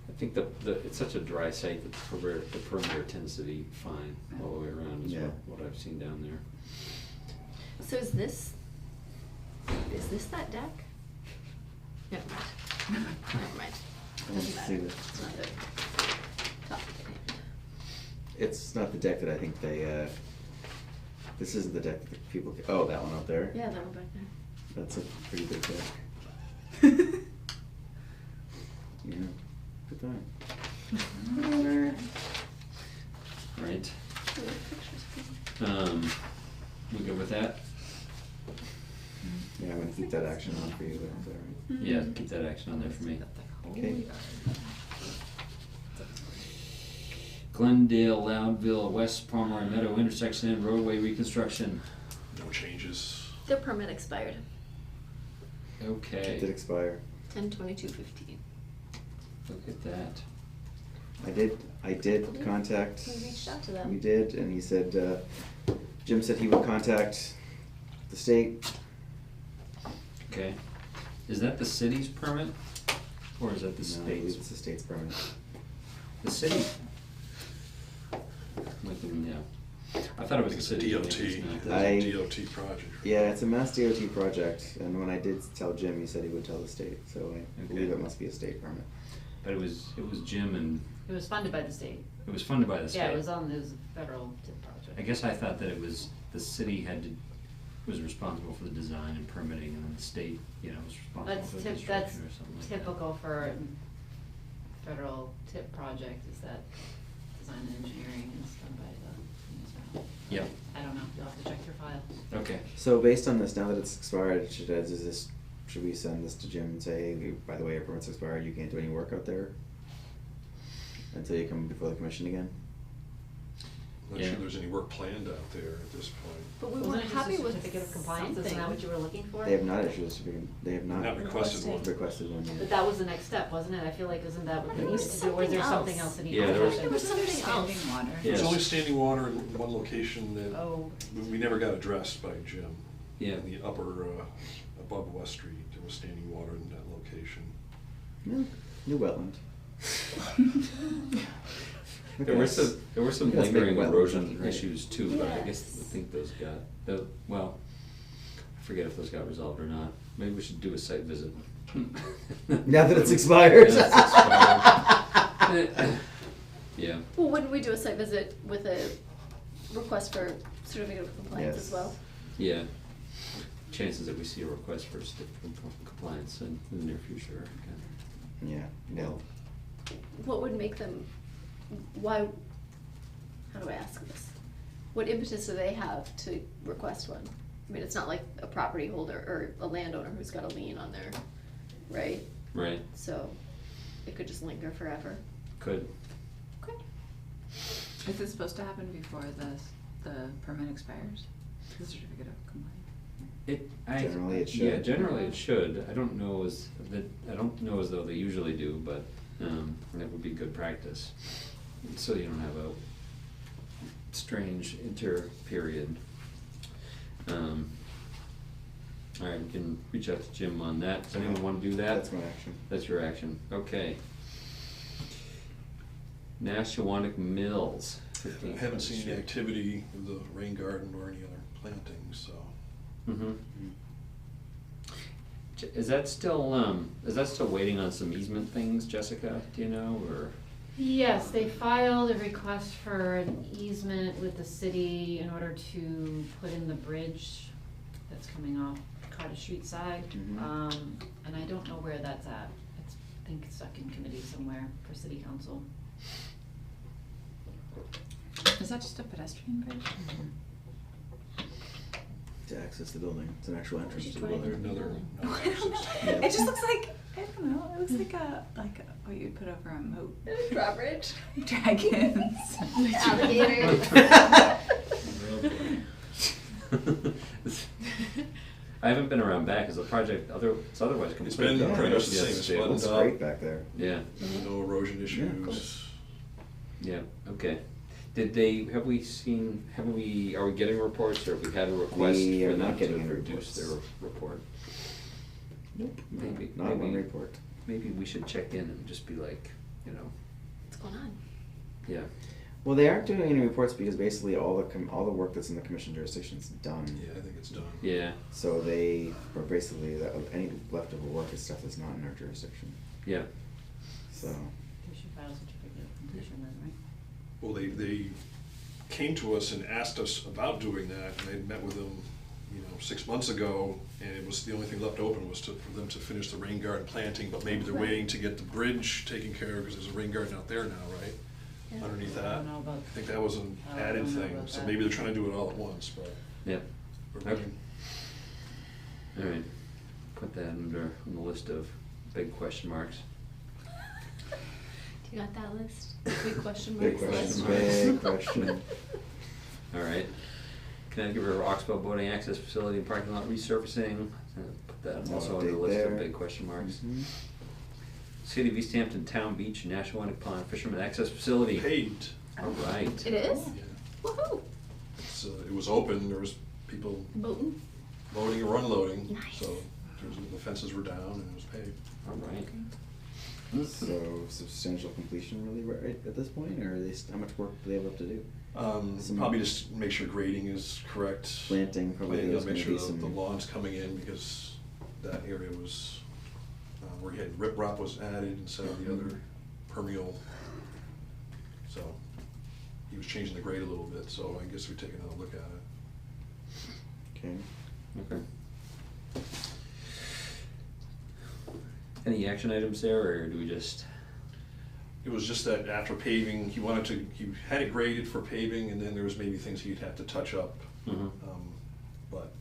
I think it's such a dry site that the perimeter tends to be fine all the way around is Yeah. what I've seen down there. So is this that deck? Never mind. Never mind. I want to Doesn't see matter. this. It's not the topic at hand. It's not the deck that I think they, this isn't the deck that the people, oh, that one up there? Yeah, that one back there. That's a pretty big deck. Yeah, good time. Right. Oh, the picture's pretty. We good with that? Yeah, I'm gonna keep that action on for you, is that right? Yeah, keep that action on there for me. Okay. Glendale, Loudville, West Palmer Meadow intersection and roadway reconstruction. No changes. The permit expired, It did Okay, expire. 10/22/15. look at that. I did contact. We reached out to them. We did, and he said, Jim said he would contact the state. Okay. Is that the city's permit? Or is that the No, I believe state's? it's the state's permit. The city? Yeah. I thought it was the It's city. but DOT. maybe it's not. It's I- a DOT project. Yeah, it's a Mass DOT project, and when I did tell Jim, he said he would tell the state, so I Okay. believe it must be a state permit. But it was Jim and, It was funded by the state. it was funded by the state. Yeah, it was a federal tip project. I guess I thought that it was, the city was responsible for the design and permitting, and then the state, was responsible That's for the that's construction or something like that. typical for federal tip project, is that design and engineering is done by the municipality. Yep. I don't know, you'll have to check your files. Okay. So based on this, now that it's expired, should we send this to Jim and say, hey, by the way, your permit's expired, you can't do any work out there until you come before the commission again? Not Yeah. sure there's any work planned out there at this point. But we Wasn't weren't it just happy a with certificate of compliance, isn't that something. what you were looking for? They have not issued a certificate, they have not Not requested one. requested one yet. But that was the next step, wasn't it? I feel like, isn't that what they There was needed to do, or is there something something else. else that needed Yeah, to there was- happen? There was something Standing else. water. Yeah. There's Yes. only standing water in one location that Oh. we never got addressed by Jim. Yeah. In the upper, above West Street, there was standing water in that location. No, new wetland. There were some That's big lingering wetlands, erosion right? issues too, but I guess I Yes. think those well, I forget if those got resolved or not. Maybe we should do a site visit. Now that it's expired. Now that it's expired. Yeah, Well, wouldn't we do a site visit with a request for certificate of compliance Yes. as well? yeah. Chances that we see a request for certificate of compliance in the near future. Yeah, no. What would make them, why, how do I ask this? What impetus do they have to request one? I mean, it's not like a property holder or a landowner who's got a lien on there, right? Right, So it could just linger forever. could. Okay. Is this supposed to happen before the permit expires? The certificate of compliance? Generally it should. Yeah, generally it should. I don't know as though they usually do, but that would be good practice. So you don't have a strange inter-period. All right, we can reach out to Jim on that. Does anyone want to do that? That's my action. That's your action, okay. Nashawanic Mills, I 15th. haven't seen any activity with the rain garden or any other plantings, so. Mm-hmm. Is that still waiting on some easement things, Jessica, do you know, or? Yes, they filed a request for an easement with the city in order to put in the bridge that's coming off Cottage Street side. Mhm. And I don't know where that's at. It's, I think it's stuck in committee somewhere for city council. Is that just a pedestrian bridge? To access the building, it's an actual entrance to the trying to building. Another, I don't know. Yeah. It just looks like, I don't know, it looks like what you'd put over a moat. Drawbridge. Dragons. Alligators. I haven't been around back, cause the project it's otherwise complete. It's been Yeah, pretty much the it's- same, it's It looks buttoned great up, back there. Yeah, no erosion cool. issues. yeah, okay. Are we getting reports, or have we had a request We are for them not getting to any produce their reports. report? Nope, Maybe- not one maybe- report. Maybe we should check in and just be like, you know, What's going on? yeah, Well, they aren't doing any reports because basically all the work that's in the commission jurisdiction is done. Yeah, I think it's done. yeah, So they are basically, any leftover work is stuff that's not in our jurisdiction. yeah, So, They should file a certificate of completion then, right? Well, they came to us and asked us about doing that, and I met with them, 6 months ago, and it was, the only thing left open was for them to finish the rain garden planting, but maybe they're waiting to get the bridge taken care of, because there's a rain garden out there now, right? Yeah. Underneath I that. don't know about. I think that was an I don't added know thing, about so that. maybe they're trying to do it all at once, but yeah. we're Okay. waiting. All right, put that on the list of big question marks. Do you got that list? Big question big marks question, list. big question. All right, Connecticut River Oxbow Boating Access Facility and Parking Lot Resurfacing, put that also on the Update list there. of big question marks. Mhm. City of Easthampton Town Beach and Nashawanic Pond Fisherman Access Facility. Paved. All right. It is? Yeah. Woohoo! It was open, there was people Boating? loading or unloading, Nice. so the fences were down and it was paved. All right. So substantial completion really right at this point, or how much work do they have left to do? Some- Probably just make sure grading is correct. Planting, probably Planting, there's make gonna sure be the some. lawn's coming in, because that area was, where he had riprap was added instead of the other permeable. So, he was changing the grade a little bit, so I guess we're taking another look at it. Okay. Okay. Any action items there, or do we just? It was just that after paving, he had it graded for paving, and then there was maybe things he'd have to touch up, Mhm. but.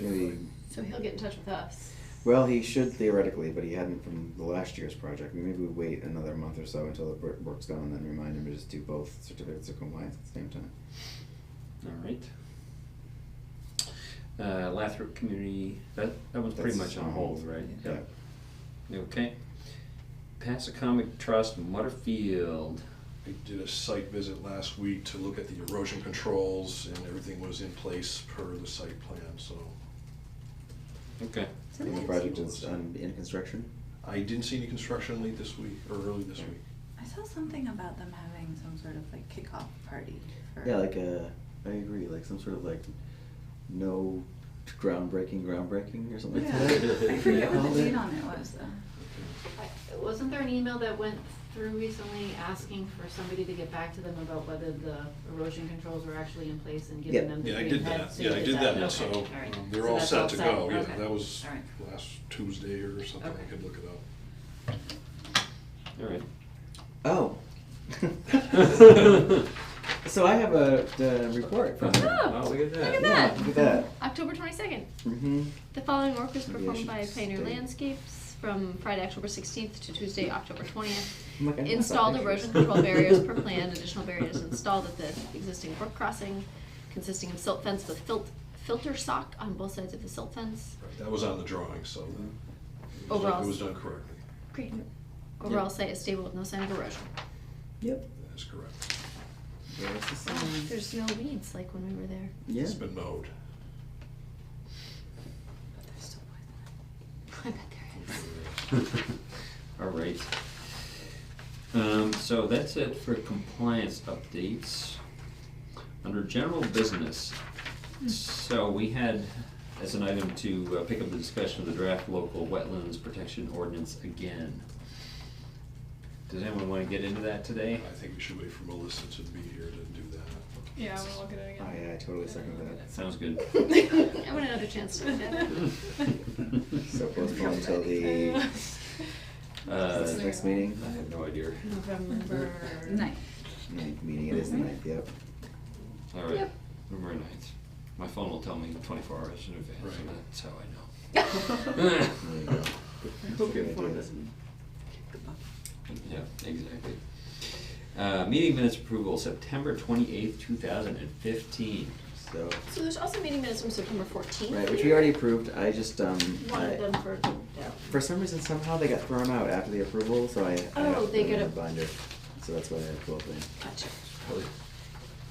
Maybe, So he'll get in touch with us. well, he should theoretically, but he hadn't from the last year's project. Maybe we wait another month or so until the work's done, and then remind him to just do both certificates of compliance at the same time. All right. Lathrop Community, that one's pretty That's much on hold, right? Yeah. Okay. Passacomic Trust, Mutterfield. I did a site visit last week to look at the erosion controls, and everything was in place per the site plan, so. Okay. And the project is in construction? I didn't see any construction late this week, or early this Okay. week. I saw something about them having some sort of like kickoff party for. Yeah, I agree, like some sort of no groundbreaking or something like Yeah, that. I forget what Called the it. date on it was though. Wasn't there an email that went through recently asking for somebody to get back to them about whether the erosion controls were actually in place and giving Yeah. them the Yeah, I green did head? that, So you yeah, I did that, Okay, so all right. they're So all that's set to go, yeah, Okay. that was All right. last Tuesday or something, I Okay. could look it up. All right. Oh. So I have a report from them. Oh, look at that. Look at Yeah, that. look at that. October 22nd. Mm-hmm. The following work was Maybe I performed by should Pioneer stay. Landscapes from Friday, October 16th to Tuesday, October 20th. I'm like, I know I saw Installed pictures. erosion control barriers per plan. Additional barriers installed at the existing brook crossing, consisting of silt fence with filter sock on both sides of the silt fence. Right, that was on the drawing, so Overall. it was done correctly, Great. Overall site is stable with no sign of erosion. Yep. that is correct. There's the sign. There's no weeds like when we were there. Yeah. It's been mowed. But there's still I bet there is. All right. So that's it for compliance updates. Under general business, so we had as an item to pick up the discussion of the draft local wetlands protection ordinance again. Does anyone want to get into that today? I think we should wait for Melissa to be here to do that. Yeah, we'll look at it Oh, again. yeah, I totally second that. Sounds good. I want another chance to look at it. So postpone until the Uh, next meeting? I have no idea. November. Nice. Meeting it is the 9th, yep. All right, Yep. November 9th. My phone will tell me 24 hours in advance, and Right. that's how I know. There you go. I hope your phone doesn't kick the bucket. Yeah, exactly. Meeting minutes approval, September 28th, 2015. So, So there's also meeting minutes from September 14th. right, which we already approved, I just, Wanted them for, yeah. for some reason, somehow they got thrown out after the approval, so I Oh, have to they put them get in a- a binder. So that's why I have 12 things. Gotcha. Probably.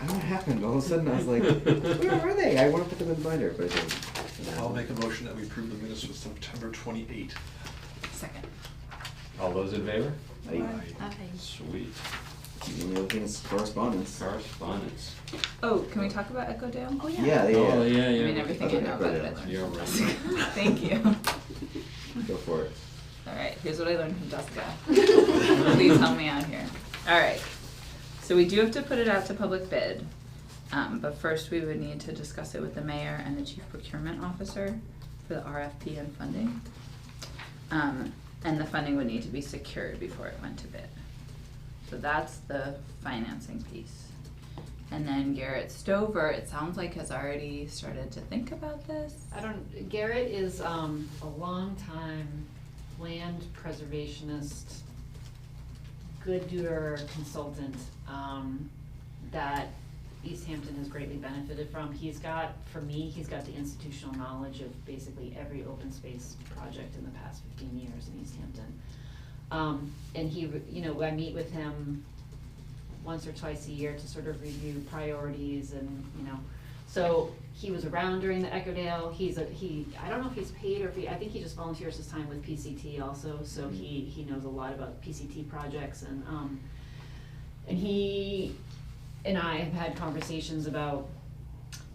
I don't know what happened, all of a sudden I was like, where are they? I want to put them in the binder, but it didn't. I'll make a motion that we approve the minutes for September 28th. Second. All those in favor? I- Okay. Sweet. The only other thing is correspondence. Correspondence. Oh, can we talk about Echo Dale? Oh, yeah. Yeah, Oh, yeah, yeah. I mean, everything I know about it. Okay. You're right. Thank you. Go for it. All right, here's what I learned from Jessica. Please help me out here. All right, so we do have to put it out to public bid, but first we would need to discuss it with the mayor and the chief procurement officer for the RFP and funding. And the funding would need to be secured before it went to bid. So that's the financing piece. And then Garrett Stover, it sounds like has already started to think about this. Garrett is a longtime land preservationist, good doer consultant that Easthampton has greatly benefited from. He's got the institutional knowledge of basically every open space project in the past 15 years in Easthampton. And he, I meet with him once or twice a year to sort of review priorities and, so he was around during the Echodale. I don't know if he's paid or if I think he just volunteers his time with PCT also, so he knows a lot about PCT projects and he and I have had conversations about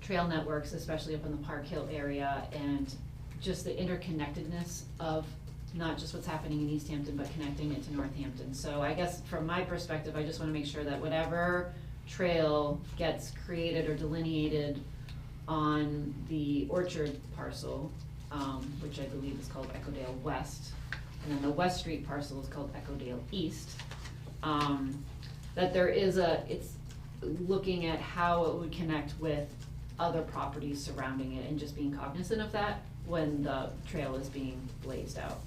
trail networks, especially up in the Park Hill area, and just the interconnectedness of not just what's happening in Easthampton, but connecting it to Northampton. So I guess from my perspective, I just wanna make sure that whatever trail gets created or delineated on the Orchard parcel, which I believe is called Echodale West, and then the West Street parcel is called Echodale East, that there is it's looking at how it would connect with other properties surrounding it and just being cognizant of that when the trail is being blazed out.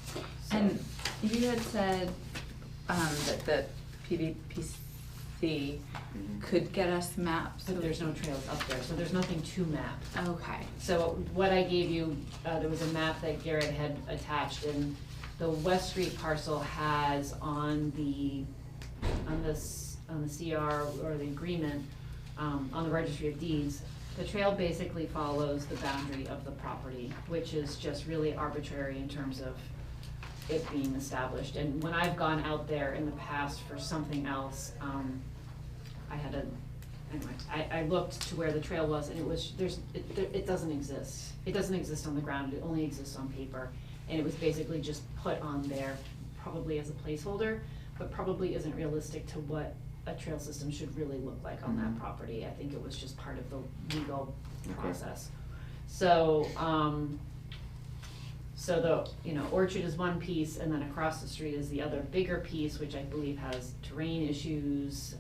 So- And you had said that the PVPC could get us maps. But there's no trails up there, so there's nothing to map. Okay. So what I gave you, there was a map that Garrett had attached, and the West Street parcel has on the CR or the agreement, on the Registry of Deeds, the trail basically follows the boundary of the property, which is just really arbitrary in terms of it being established. And when I've gone out there in the past for something else, I looked to where the trail was, and it doesn't exist. It doesn't exist on the ground, it only exists on paper. And it was basically just put on there, probably as a placeholder, but probably isn't realistic to what a trail system should really look like on that property. I think it was just part of the legal process. So, Orchard is one piece, and then across the street is the other bigger piece, which I believe has terrain issues,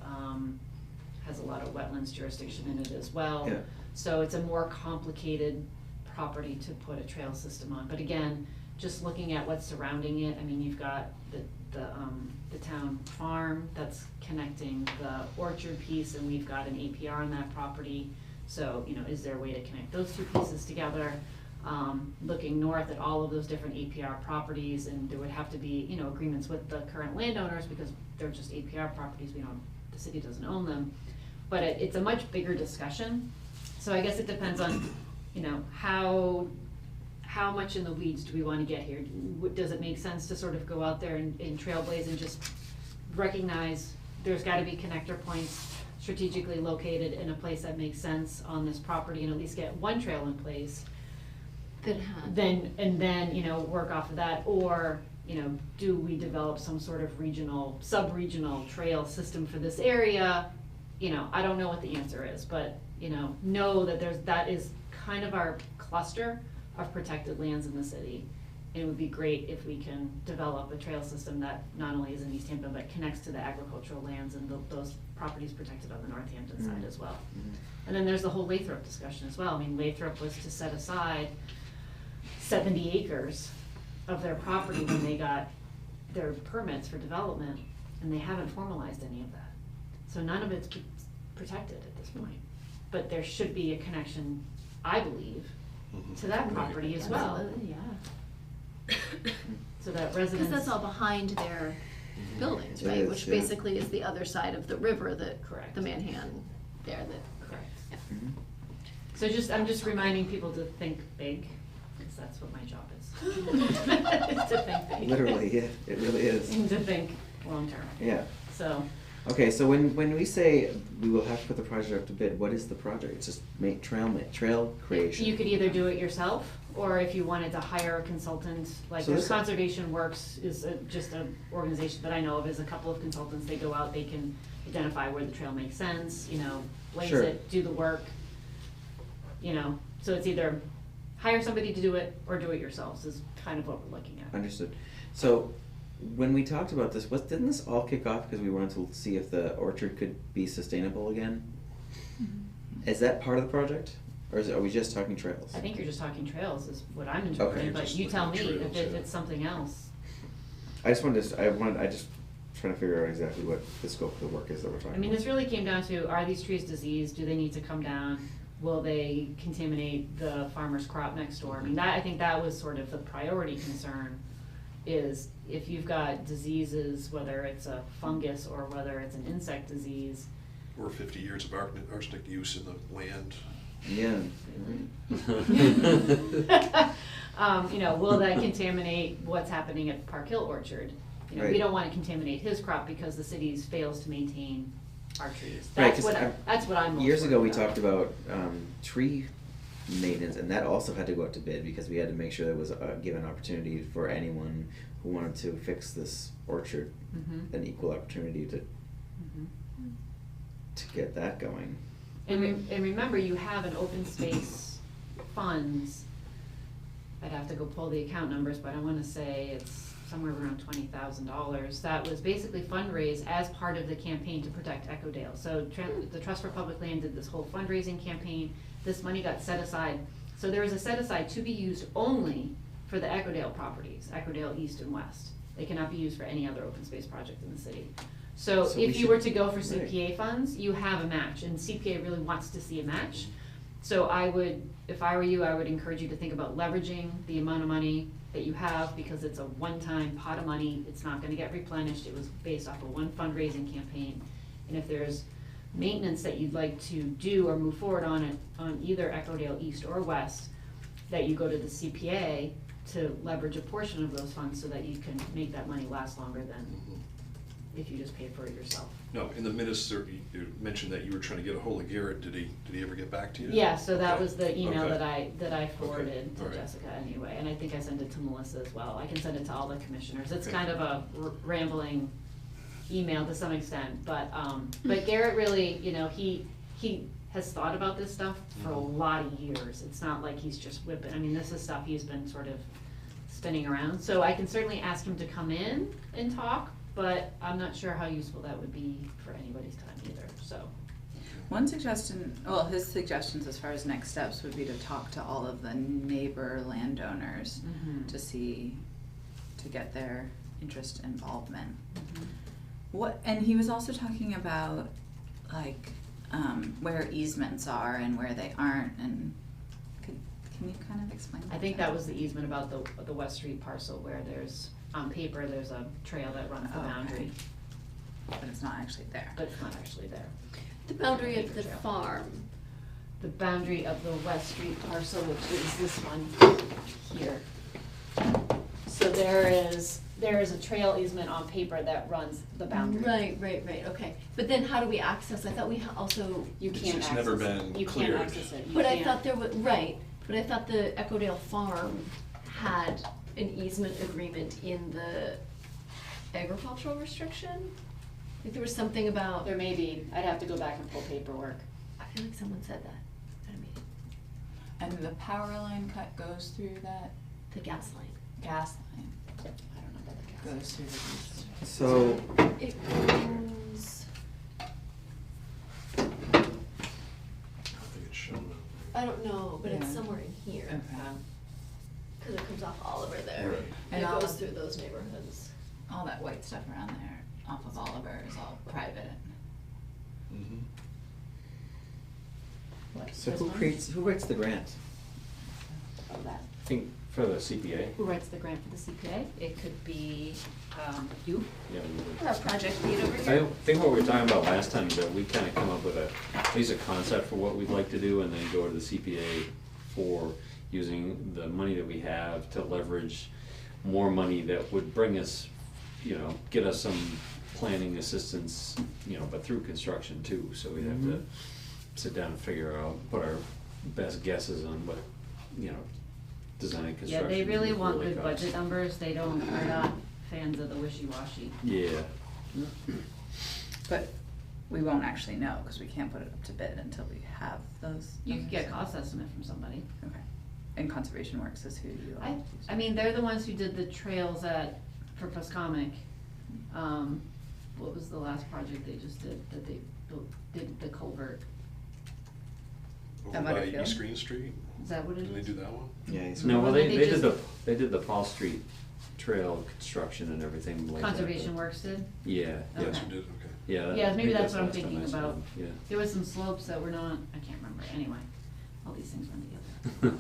has a lot of wetlands jurisdiction in it as well. Yeah. So it's a more complicated property to put a trail system on. But again, just looking at what's surrounding it, I mean, you've got the town farm that's connecting the Orchard piece, and we've got an APR on that property. So, is there a way to connect those two pieces together? Looking north at all of those different APR properties, and there would have to be, agreements with the current landowners because they're just APR properties, the city doesn't own them. But it's a much bigger discussion. So I guess it depends on, how much in the weeds do we wanna get here? Does it make sense to sort of go out there and trailblaze and just recognize there's gotta be connector points strategically located in a place that makes sense on this property and at least get one trail in place, then, you know, work off of that, or, you know, do we develop some sort of regional, sub-regional trail system for this area? You know, I don't know what the answer is, but, you know that that is kind of our cluster of protected lands in the city. It would be great if we can develop a trail system that not only is in Easthampton, but connects to the agricultural lands and those properties protected on the Northampton side as well. And then there's the whole Lathrop discussion as well. I mean, Lathrop was to set aside 70 acres of their property when they got their permits for development, and they haven't formalized any of that. So none of it's protected at this point. But there should be a connection, I believe, to that property as well. Absolutely, yeah. So that residents. Because that's all behind their buildings, It right? is, Which yeah. basically is the other side of the river that, Correct. the Manhattan there that. Correct. Yeah. So I'm just reminding people to think big, because that's what my job is. To think big. Literally, yeah, it really is. And to think long-term. Yeah. So, Okay, so when we say we will have to put the project up to bid, what is the project? It's just trail creation. you could either do it yourself, or if you wanted to hire a consultant, like So there's this- Conservation Works is just an organization that I know of, is a couple of consultants, they go out, they can identify where the trail makes sense, you know, blaze Sure. it, do the work. You know, so it's either hire somebody to do it or do it yourselves is kind of what we're looking at. Understood. So when we talked about this, didn't this all kick off because we wanted to see if the orchard could be sustainable again? Is that part of the project, or are we just talking trails? I think you're just talking trails is what I'm Okay. interpreting, but Just you tell me looking at if trails, yeah. it's something else. I just trying to figure out exactly what the scope of the work is that we're talking about. I mean, this really came down to, are these trees diseased? Do they need to come down? Will they contaminate the farmer's crop next door? I mean, I think that was sort of the priority concern, is if you've got diseases, whether it's a fungus or whether it's an insect disease. Or 50 years of arsenic use in the land. Yeah. You know, will that contaminate what's happening at Park Hill Orchard? You know, we Right. don't wanna contaminate his crop because the city fails to maintain our trees. Right, That's 'cause that's what I'm most Years ago, we worried about. talked about tree maintenance, and that also had to go out to bid because we had to make sure there was a given opportunity for anyone who wanted to fix this orchard, Mhm. an equal opportunity to Mhm. get that going. And remember, you have an open space funds, I'd have to go pull the account numbers, but I wanna say it's somewhere around $20,000. That was basically fundraised as part of the campaign to protect Echodale. So the Trust for Public Land did this whole fundraising campaign, this money got set aside. So there was a set aside to be used only for the Echodale properties, Echodale East and West. They cannot be used for any other open space project in the city. So So we if you were should- to go for right. CPA funds, you have a match, and CPA really wants to see a match. So if I were you, I would encourage you to think about leveraging the amount of money that you have, because it's a one-time pot of money, it's not gonna get replenished, it was based off of one fundraising campaign. And if there's maintenance that you'd like to do or move forward on it, on either Echodale East or West, that you go to the CPA to leverage a portion of those funds so that you can make that money last longer than if you just pay for it yourself. No, in the minutes, there, you mentioned that you were trying to get a hold of Garrett. Did he ever get back to you? Yeah, so that Okay. was the email Okay. that I forwarded to All right. Jessica anyway, and I think I sent it to Melissa as well. I can send it to all the commissioners. It's Okay. kind of a rambling email to some extent, but Garrett really, you know, he has thought about this stuff for a lot of years. It's not like he's just whipping, I mean, this is stuff he's been sort of spinning around. So I can certainly ask him to come in and talk, but I'm not sure how useful that would be for anybody's time either, so. One suggestion, well, his suggestions as far as next steps would be to talk to all of the neighbor landowners to get their interest involvement. And he was also talking about like where easements are and where they aren't, and can you kind of explain that? I think that was the easement about the West Street parcel where there's, on paper, there's a trail that runs the Oh, okay. boundary, But it's not actually there. but it's not actually there. The boundary of the Trail. farm. The boundary of the West Street parcel, which is this one here. So there is there is a trail easement on paper that runs the boundary. Right, okay. But then how do we access? I thought we also, You It's- can't it's access never it. been You cleared. can't access it. You but I can't. thought there was, right, but I thought the Echodale Farm had an easement agreement in the agricultural restriction? I think there was something about, There may be, I'd have to go back and pull paperwork. I feel like someone said that at a meeting, And the power line cut goes through that the gas line. gas line, I don't know about the gas. goes through the easement. So, It goes, I think it's shown. I don't know, but it's Yeah. somewhere in here. Okay. Cause it comes off Oliver there. Right. And It all goes of- through those neighborhoods. All that white stuff around there off of Oliver is all private. Mm-hmm. What, so this who one? writes the grant? Oh, that. I think for the CPA, Who writes the grant for the CPA? It could be, you. yeah, we would. Our project lead over I here. think what we were talking about last time is that we kind of come up with at least a concept for what we'd like to do and then go to the CPA for using the money that we have to leverage more money that would bring us, get us some planning assistance, but through construction too. So we'd have to sit down and figure out, put our best guesses on what, design Yeah, construction. they really would want good cost. budget numbers. They are not fans of the wishy-washy. Yeah. But we won't actually know, cause we can't put it up to bid until we have those. You could get a numbers. cost estimate from somebody. Okay, and Conservation Works is who you all use. I mean, they're the ones who did the trails for Poscomic. What was the last project they just did, that they did the culvert? Over At by Butterfield? East Green Street, Is that what it is? did they do that one? Yeah, he's. No, well, They they just- did the Paul Street Trail construction and everything like that. Conservation Works did? Yeah, yeah, Okay. Yes, you did, okay. yeah. Yeah, maybe that's the what I'm last time thinking I saw about. them, Yeah. There was some slopes that were not, I can't remember, anyway, all these things run together.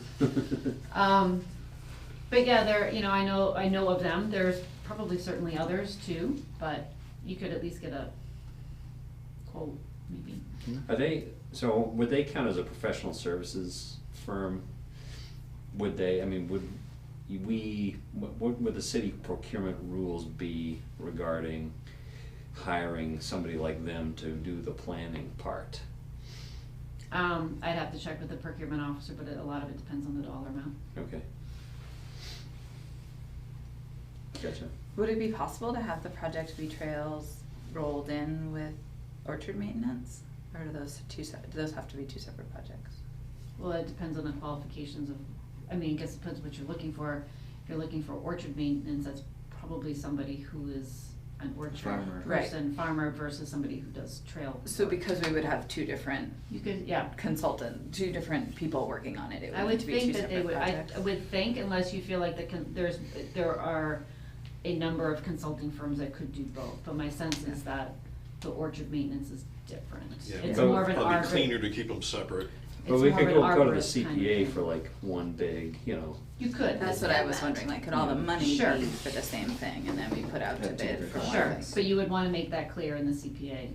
But yeah, I know of them, there's probably certainly others too, but you could at least get a quote, maybe. Are they, so would they count as a professional services firm? Would they, what would the city procurement rules be regarding hiring somebody like them to do the planning part? I'd have to check with the procurement officer, but a lot of it depends on the dollar amount. Okay. Gotcha. Would it be possible to have the project be trails rolled in with orchard maintenance? Or do those have to be two separate projects? Well, it depends on the qualifications of, I guess it depends what you're looking for. If you're looking for orchard maintenance, that's probably somebody who is an orchard Farmer. Right. person, farmer versus somebody who does trail. So work. because we would have two different You could, yeah. two different people working on it, it I would would need to be two think that they separate would, projects. I would think, unless you feel like there are a number of consulting firms that could do both, but my sense is that the orchard maintenance is different. Yeah, It's but more of an probably arbor. cleaner to keep them separate. But it's we more could of an go to the arborist kind of CPA thing. for like one big, You could. That's what I was wondering, like, could all the money Sure. be for the same thing, and then we put out to Have two bid different for one Sure, thing? but you would wanna make that clear in the CPA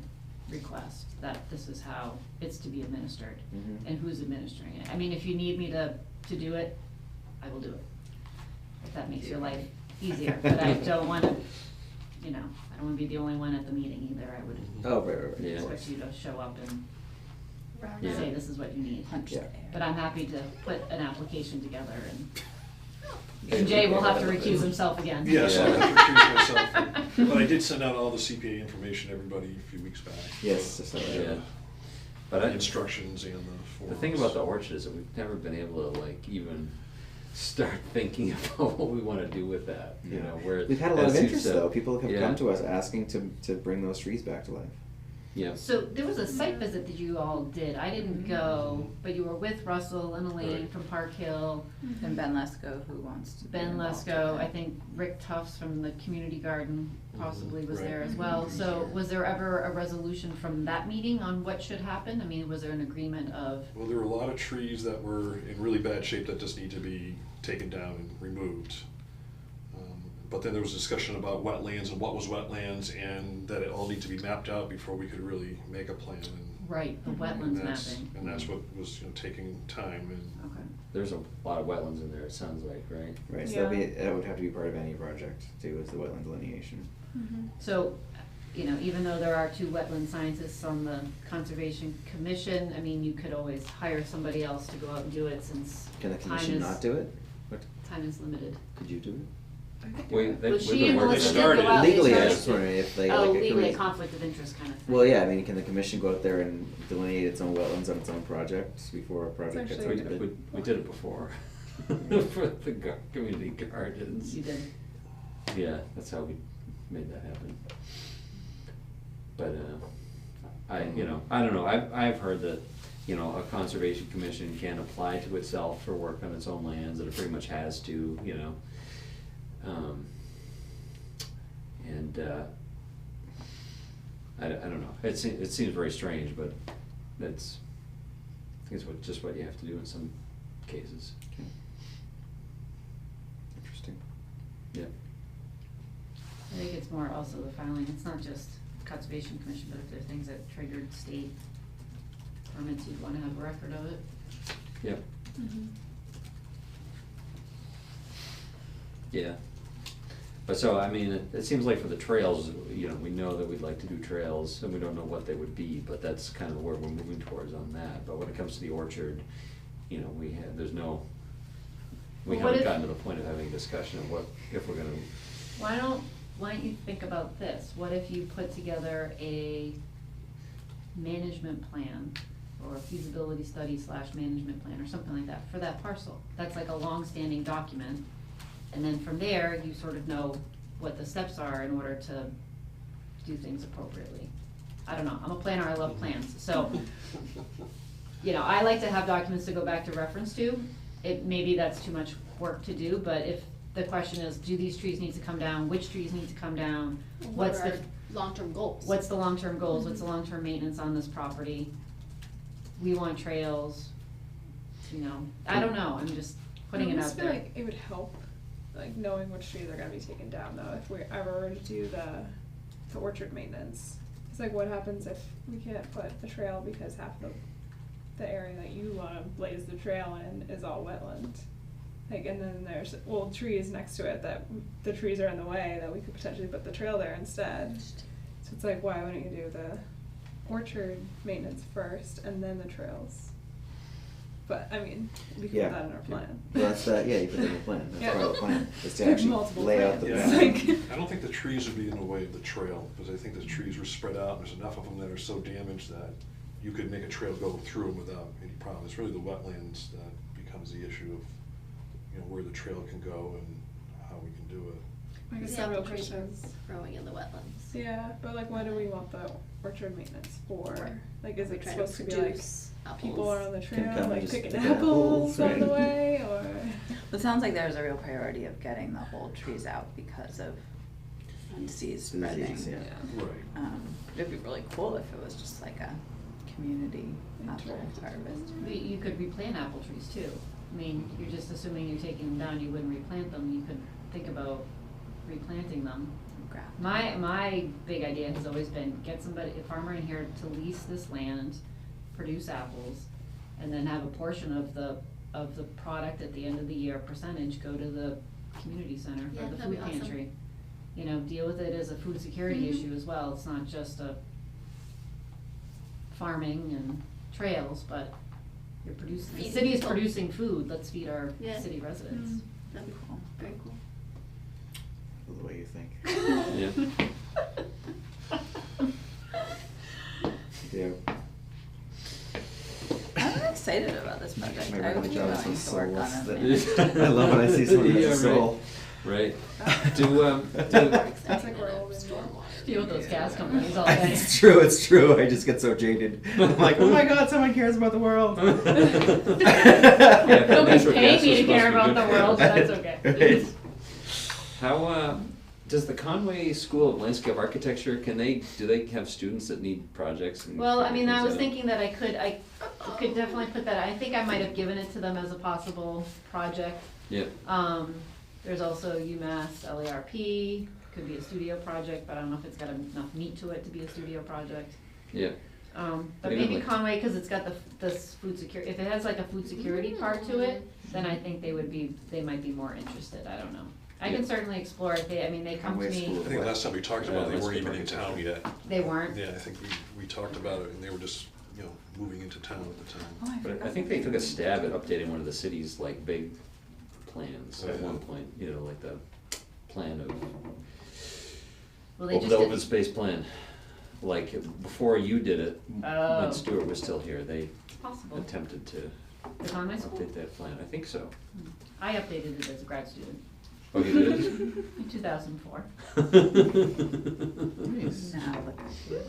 request, that this is how it's to be administered, Mhm. and who's administering it. If you need me to do it, I will do it, if that makes your life easier, but I don't wanna, I don't wanna be the only one at the meeting either, I would Oh, right. Yeah. expect you to show up and Yeah. say, this is what you need. Punch the Yeah. air. But I'm happy to put an application together and Jay will have to recuse himself again. Yes, I'll Yeah. have to recuse myself, but I did send out all the CPA information to everybody a few weeks back. Yes, just like that. Yeah. But The I, instructions and the forms. the thing about the orchard is that we've never been able to like even start thinking about what we wanna do with that, where. We've had a lot as of you interest said- though. People have Yeah. come to us asking to bring those trees back to life. Yeah. So there was a site visit that you all did. I didn't go, but you were with Russell and Elaine Right. from Park Hill, And Ben Lesko, who wants to be Ben involved in Lesko, it. I think Rick Tufts from the community garden possibly was Right. there as well. So was there ever a resolution from that meeting on what should happen? Was there an agreement of, Well, there were a lot of trees that were in really bad shape that just need to be taken down and removed. But then there was discussion about wetlands and what was wetlands, and that it all need to be mapped out before we could really make a plan. right, the And wetlands that's, mapping? and that's what was, taking time, and Okay. there's a lot of wetlands in there, it sounds like, right? Right, so Yeah. that would have to be part of any project too, is the wetland delineation. Mm-hmm. So, even though there are 2 wetland scientists on the Conservation Commission, I mean, you could always hire somebody else to go out and do it since Can the time commission is, not do it? What, time is limited. could you do it? We've Well, she been and working Melissa on did it. go started. out, they Legally, I started- was just wondering if they, Oh, like, legally, could conflict of interest kind of thing. well, yeah, I mean, can the commission go out there and delineate its own wetlands on its own project before a project gets actually- out to bid? We did it before, for the community gardens. You did. Yeah, that's how we made that happen. But, I don't know, I've heard that, a conservation commission can apply to itself for work on its own lands, that it pretty much has to, and, I don't know, it seems very strange, but that's, I think it's just what you have to do in some cases. Okay. Interesting. Yeah. I think it's more also the filing, it's not just Conservation Commission, but if there are things that triggered state permits, you'd wanna have a record of it. Yep. Mm-hmm. Yeah. But so, I mean, it seems like for the trails, we know that we'd like to do trails, and we don't know what they would be, but that's kind of where we're moving towards on that. But when it comes to the orchard, we haven't Well, what if- gotten to the point of having a discussion of what, if we're gonna, Why don't you think about this? What if you put together a management plan or a feasibility study / management plan or something like that for that parcel? That's like a long-standing document. And then from there, you sort of know what the steps are in order to do things appropriately. I don't know, I'm a planner, I love plans, so, I like to have documents to go back to reference to. Maybe that's too much work to do, but if the question is, do these trees need to come down, which trees need to come down? What What's are the, our long-term goals? what's the long-term goals, what's the long-term maintenance on this property? We want trails, I don't know, I'm just putting it I out feel there. like it would help, like knowing which trees are gonna be taken down though, if we ever were to do the orchard maintenance. It's like, what happens if we can't put a trail because half the area that you wanna blaze the trail in is all wetland? Like, and then there's old trees next to it that the trees are in the way, that we could potentially put the trail there instead. So it's like, why wouldn't you do the orchard maintenance first and then the trails? But, I mean, we could Yeah. put that in our plan. Well, that's that, yeah, you put it in the plan, that's Yeah. part of the plan, is to There's actually multiple lay out the plans. Yeah, plan. Like- I don't think the trees would be in the way of the trail, because I think the trees were spread out, and there's enough of them that are so damaged that you could make a trail go through them without any problem. It's really the wetlands that becomes the issue of, where the trail can go and how we can do it. I guess The the real apple trees question are is, growing in the wetlands. yeah, but like, what do we want the orchard maintenance for? Right. Like, is We're it trying supposed to be like, produce people are on the Can trail, come like just picking pick apples apples, on the right. way, or? It sounds like there's a real priority of getting the whole trees out because of disease spreading. Disease, yeah. Right. It'd be really cool if it was just like a community apple Interactive. harvest. You could replant apple trees too. I mean, you're just assuming you're taking them down, you wouldn't replant them, you could think about replanting them. Graft. My big idea has always been, get somebody, a farmer in here to lease this land, produce apples, and then have a portion of the product at the end of the year, percentage, go to the community center Yeah, or the that'd be food awesome. pantry. Deal with it as a food security Mhm. issue as well, it's not just a farming and trails, but you're producing, the Feeding city is people. producing food, let's feed our Yeah. city residents. Mm, that'd be cool, very cool. The way you think. Yeah. Yeah. I'm excited about this project. My I would be job willing is to so work on soulless it. that- I love when I see someone who has a Yeah, right. soul. Right. That's like we're all in Deal with those gas companies all day. It's true, I just get so jaded. I'm like, oh my god, someone cares about the world. Nobody's natural paying gas me was to supposed care to be about good the for world, it. but that's okay. Right. How, does the Conway School of Landscape Architecture, do they have students that need projects? And Well, I mean, I things was out? thinking that I could definitely put that, I think I might have given it to them as a possible project. Yeah, There's also UMass LARP, could be a studio project, but I don't know if it's got enough meat to it to be a studio project. yeah, But But even maybe like- Conway, cause it's got this food security, if it has like a food security part to it, then I think they might be more interested, I don't know. I can Yeah. certainly explore it, they come to Conway me, School. I think last time we talked about it, they Yeah, weren't even that's in perfect. town yet. they weren't. Yeah, I think we talked about it, and they were just, moving into town at the time. Oh, I But I forgot think that they took a stab at updating one of the city's like big plans at Yeah. one point, like the plan of, Well, they the just open did, space plan. Like, before you did it, Oh. when Stuart was still here, they it's possible, attempted to the Conway School, update that plan, I think so. I updated it as a grad student Oh, you did? in 2004. Nice. Now, look at you.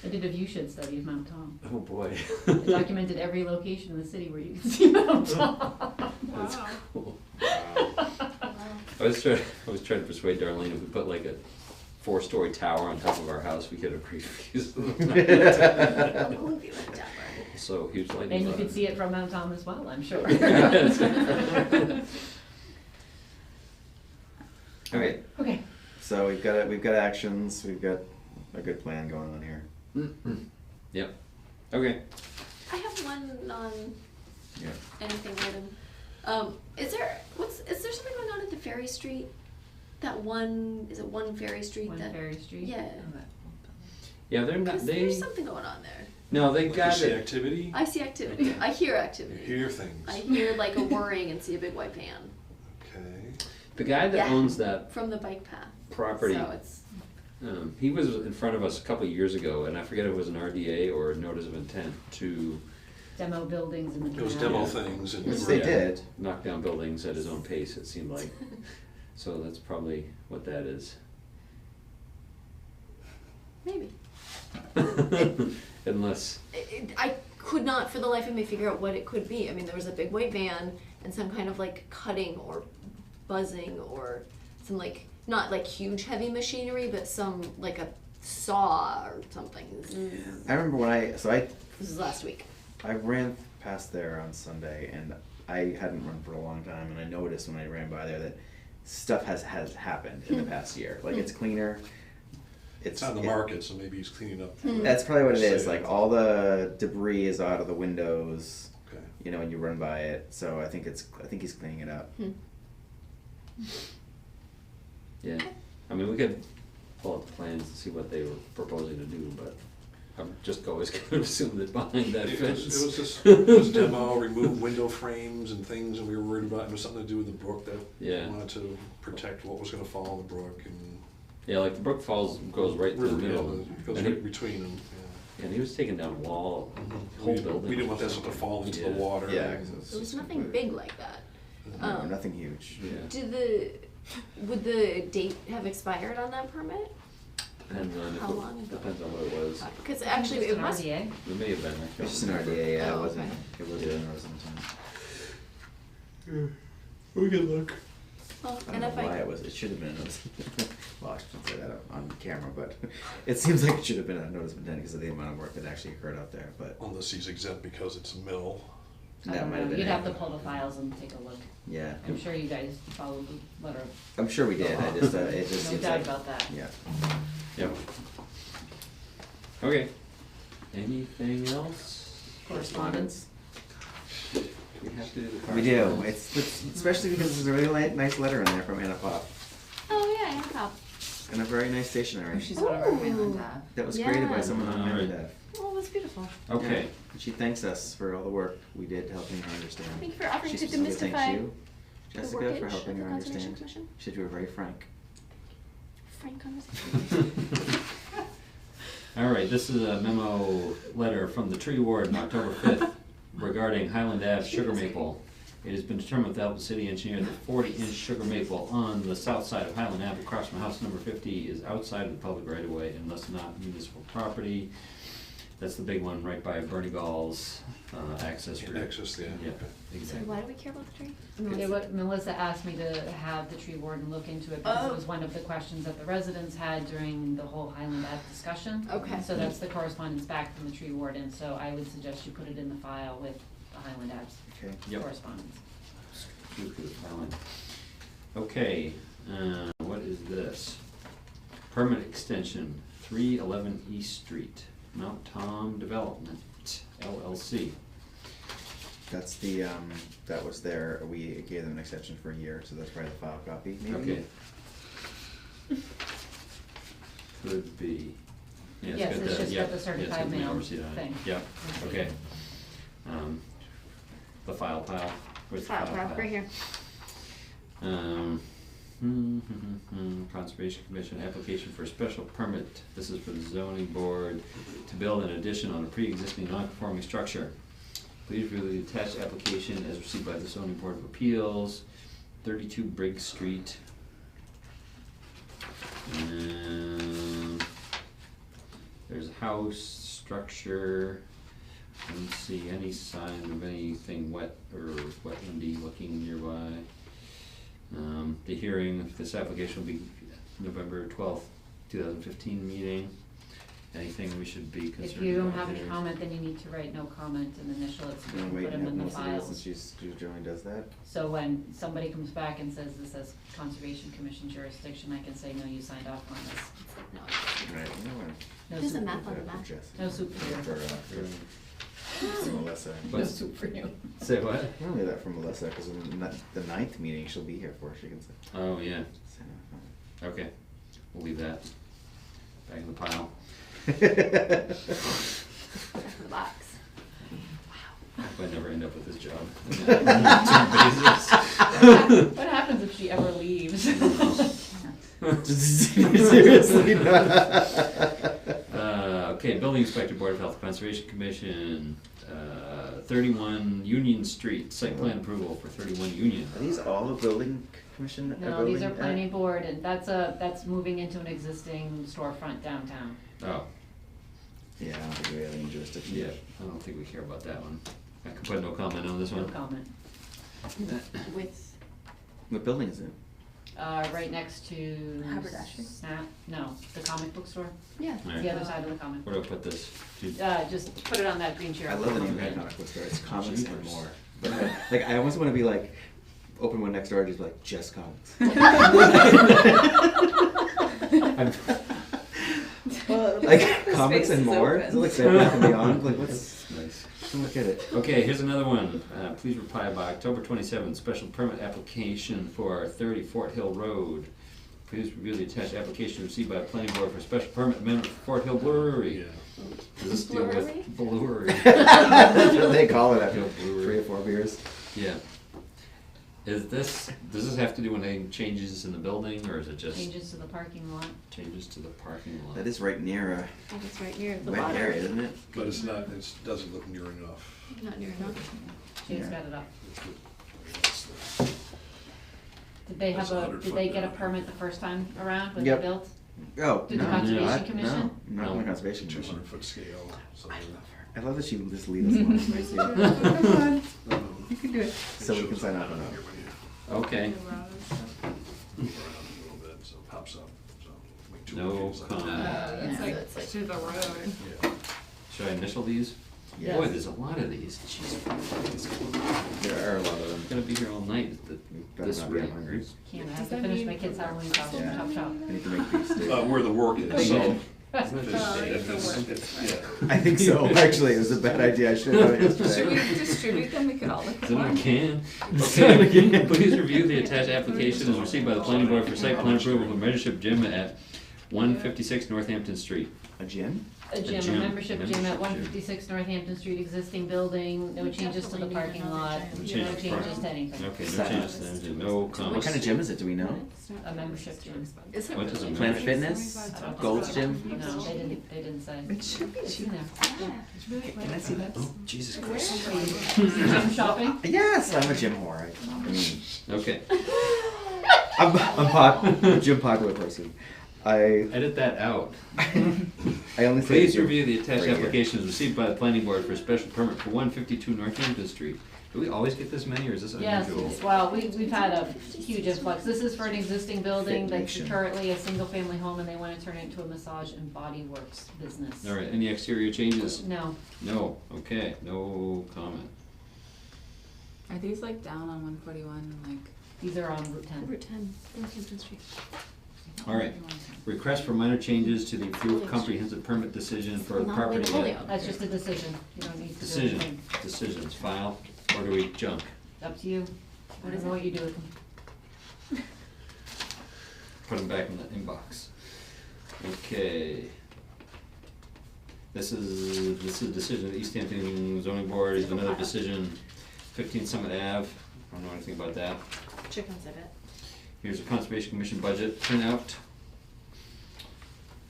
I did a view shed study of Mount Tom. Oh, boy. I documented every location in the city where you can see Mount Tom. That's Wow. cool. Wow. I was trying to persuade Darlene if we put like a 4-story tower on top of our house, we could have great views of the mountain. Who would be like that, right? So huge lightning. And you rod. could see it from Mount Tom as well, I'm sure. Okay, Okay, so we've got actions, we've got a good plan going on here. Yep, okay. I have one non Yeah. anything item. Is there something going on at the Ferry Street? That one, is it one Ferry Street One that? Ferry Street. Yeah. Yeah, they're not, 'Cause there's something going on there. no, they Like you got see it. activity, I see activity. I hear you activity. hear things. I hear like a whirring and see a big white van Okay. The guy that Yeah. owns that from the bike path. property, So it's, he was in front of us a couple of years ago, and I forget if it was an RDA or a notice of intent to Demo buildings in the It was canal. demo things and. Which they Yeah, did. knock down buildings at his own pace, it seemed like. So that's probably what that is. maybe. Unless, I could not for the life of me figure out what it could be. I mean, there was a big white van and some kind of like cutting or buzzing or some like, not like huge heavy machinery, but some like a saw or something. I remember when This was last week. I ran past there on Sunday, and I hadn't run for a long time, and I noticed when I ran by there that stuff has happened in the past year. Like, it's cleaner. It's on the market, so maybe he's cleaning up. That's probably what it is. Say Like, that. all the debris is out of the windows, Okay. when you run by it. So I think he's cleaning it up. yeah, I mean, we could pull up the plans and see what they were proposing to do, but I'm just always gonna assume that behind that It fence. was demo, remove window frames and things, and we were worried about, it was something to do with the brook that Yeah. we wanted to protect what was gonna fall in the brook and. Yeah, like the Brook Falls goes right through the River, middle. yeah, it goes And right he- between them, And he was taking down a wall, yeah. whole We building. didn't want that stuff to fall into the Yeah. water. Yeah, and- 'cause It was nothing big like that. No, Um, nothing huge. Yeah, Would the date have expired on that permit? depends on, How long ago? depends on what it was. Because actually Just it an must. RDA. It may have been, I It's just an don't remember. RDA, yeah, Oh, it wasn't, okay. it wasn't Yeah. an intent. We can look. Well, I don't and know if why it was, it should have been a notice. Well, I shouldn't say that on camera, but it seems like it should have been a notice of intent because of the amount of work that actually occurred out there, but Unless he's exempt because it's a mill. I that don't might know, have been you'd it. have to pull the files and take a look. Yeah, I'm sure you guys followed the letter. I'm sure we did, I just, it just No seems doubt like, about that. yeah. Yep. Okay. Anything else? Correspondence? We have to do the We do, correspondence. it's especially because there's a really nice letter in there from Anna Pop, Oh yeah, yeah. and a very nice Oh, stationery. she's one of our Ooh. Highland Ave. That was created by Yeah. someone on Alright. Mended. Oh, that's beautiful. Okay. Yeah. And she thanks us for all the work we did helping her understand. Thank you for offering She to specifically thanks demystify you, the Jessica, workage for of helping the her Conservation understand. Commission. She said you were very frank. Frank conversation. All right, this is a memo letter from the tree warden, October 5th, regarding Highland Ave sugar maple. It has been determined with the help of the city engineer that 40-inch sugar maple on the south side of Highland Ave across from house number 50 is outside of the public right-of-way and thus not municipal property. That's the big one right by Bernie Gall's access route. Access, yeah. Yeah, Okay. So exactly. why do we care about the tree? Melissa asked me to have the tree warden look into it because Oh. it was one of the questions that the residents had during the whole Highland Ave discussion. Okay. So that's the correspondence back from the tree warden, so I would suggest you put it in the file with the Highland Ave's Okay. Yep. correspondence. Okay, what is this? Permit extension, 311 East Street, Mount Tom Development, LLC. That's the, that was there, we gave them an extension for a year, so that's probably the file copy, maybe? Okay. Could be. Yeah, Yes, got it's the- just yeah, got the certified yeah, it's got the mail receipt on it. thing. Yep, okay. The file pile, where's the File file pile, pile? right here. Conservation Commission application for a special permit, this is for the zoning board to build an addition on a pre-existing non-conforming structure. Please review the attached application as received by the zoning board of appeals, 32 Briggs Street. And there's a house, structure, I don't see any sign of anything wet or wetlandy looking nearby. The hearing of this application will be November 12th, 2015 meeting. Anything we should be concerned about If you don't have any here? comment, then you need to write no comment and initial it so we No, can wait, put them in the Melissa does, files. and she generally does that. So when somebody comes back and says this has Conservation Commission jurisdiction, I can say, no, you signed off on this. No, Right, you know what? No there's a soup map for- on the back. No soup for you. For Melissa. No soup for you. Say what? Only that from Melissa, because the 9th meeting she'll be here for, she can say. Oh, yeah, say no. okay, we'll leave that back in the pile. Back in the box. If I never end up with this job. What happens if she ever leaves? Seriously? Okay, Building Inspector, Board of Health, Conservation Commission, 31 Union Street, site plan approval for 31 Union. Are these all the building commission? No, these are planning board, and that's moving into an existing storefront downtown. Oh, Yeah, I don't think we have any jurisdiction. yeah, I don't think we care about that one. I can put no comment on this No one. comment. With, What building is it? Right next to. Haberdashery? No, the comic book store, yeah. Alright. the other side of the comic. Where do I put this? Just put it on that green chair. I love the name of Okay. that comic book store, it's comics and Jeepers. more. But like, I almost wanna be like, open one next door and just be like, just comics. Like, comics Space and is more? open. Is it like Bed Bath and Beyond? Like, what's, Nice. look at it. Okay, here's another one. Please reply by October 27th, special permit application for 30 Fort Hill Road. Please review the attached application received by the planning board for special permit amendment for Fort Hill Brewery. Yeah. Does this deal with brewery? That's what they call it after Yeah, brewery. 3 or 4 beers. Yeah. Does this have to do with any changes in the building, or is it just Changes to the parking lot. changes to the parking lot? That is right near I guess right near a the wet water. area, isn't it? But it's not, it doesn't look near enough. Not near enough. James Yeah. got it up. That's the- Did they That's have 100 did foot they get a down. permit the first time around when they Yep. built? Oh, Did the no, Conservation not- Commission? No, not on the Conservation Commission. 200-foot scale, so. I love that you just lead us along. You can do it. So we can sign off on that. Okay. Around a little bit, so it pops up, so. make 2 No feet, so- comment. It's Yeah, like so it's to the road. Yeah. Should I initial these? Yes. Boy, there's a lot of these. Jeez. There are a lot of them. I'm gonna be here all night at Better this not be rate. hungry. Can't, I Does have to that finish mean- my kids' Halloween costume, Yeah. chop chop. I need to make beef steak. Where the work is, so. Oh, if it's- yeah. I think so, actually, it was a bad idea, I should have done it Should we yesterday. distribute them? We could all look Is at it in a one. can? Is it in a Okay, can? please review the attached application as received by the planning board for site plan approval for membership gym at 156 Northampton Street. A gym? A gym, a gym, membership gym membership at 156 Northampton Street, existing building, no changes to the parking lot, No no changes to changes parking. to anything. Okay, no Sad. changes to anything, no What comments. kind of gym is it, do we know? A membership gym. Is it What does really? it Planet mean? Fitness? I don't Gold's know. Gym? No, they didn't say. It should be It's in there. Can I see that? Oh, Jesus Christ. Gym shopping? Yes, I'm a gym whore, I mean, Okay, I'm gym popular person. I edit that out. only say. Please gym review the attached right here. applications received by the planning board for a special permit for 152 Northampton Street. Do we always get this many, or is this Yes, unusual? well, we've had a huge influx. This is for an existing building Fit that's Nation. currently a single-family home, and they wanna turn it into a massage and body works business. All right, any exterior changes? No, No, okay, no comment. Are these like down on 141 and like? these are on Route 10. Route 10, Northampton Street. All right, request for minor changes to the approved comprehensive permit decision for the Not way to property. Napoleon. That's just a decision. You don't need to do Decision, anything. decisions, file. Or do we junk? Up to you. I don't know what you do with them. Put them back in the inbox. Okay. This is a decision of the Easthampton zoning board, is another decision, 15 Summit Ave, I don't know anything about that. Chickens, I bet. Here's a Conservation Commission budget printout,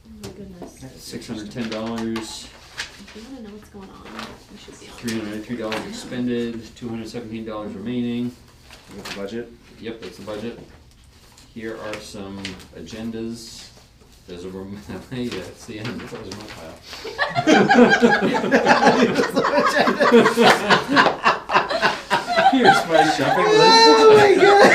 Oh my goodness. $610, If you wanna know what's going on, you should be on. $393 expended, $217 remaining. With the budget? Yep, that's the budget. Here are some agendas. Those are, yeah, it's the end, those are my pile. Here's my shopping list. Oh my god!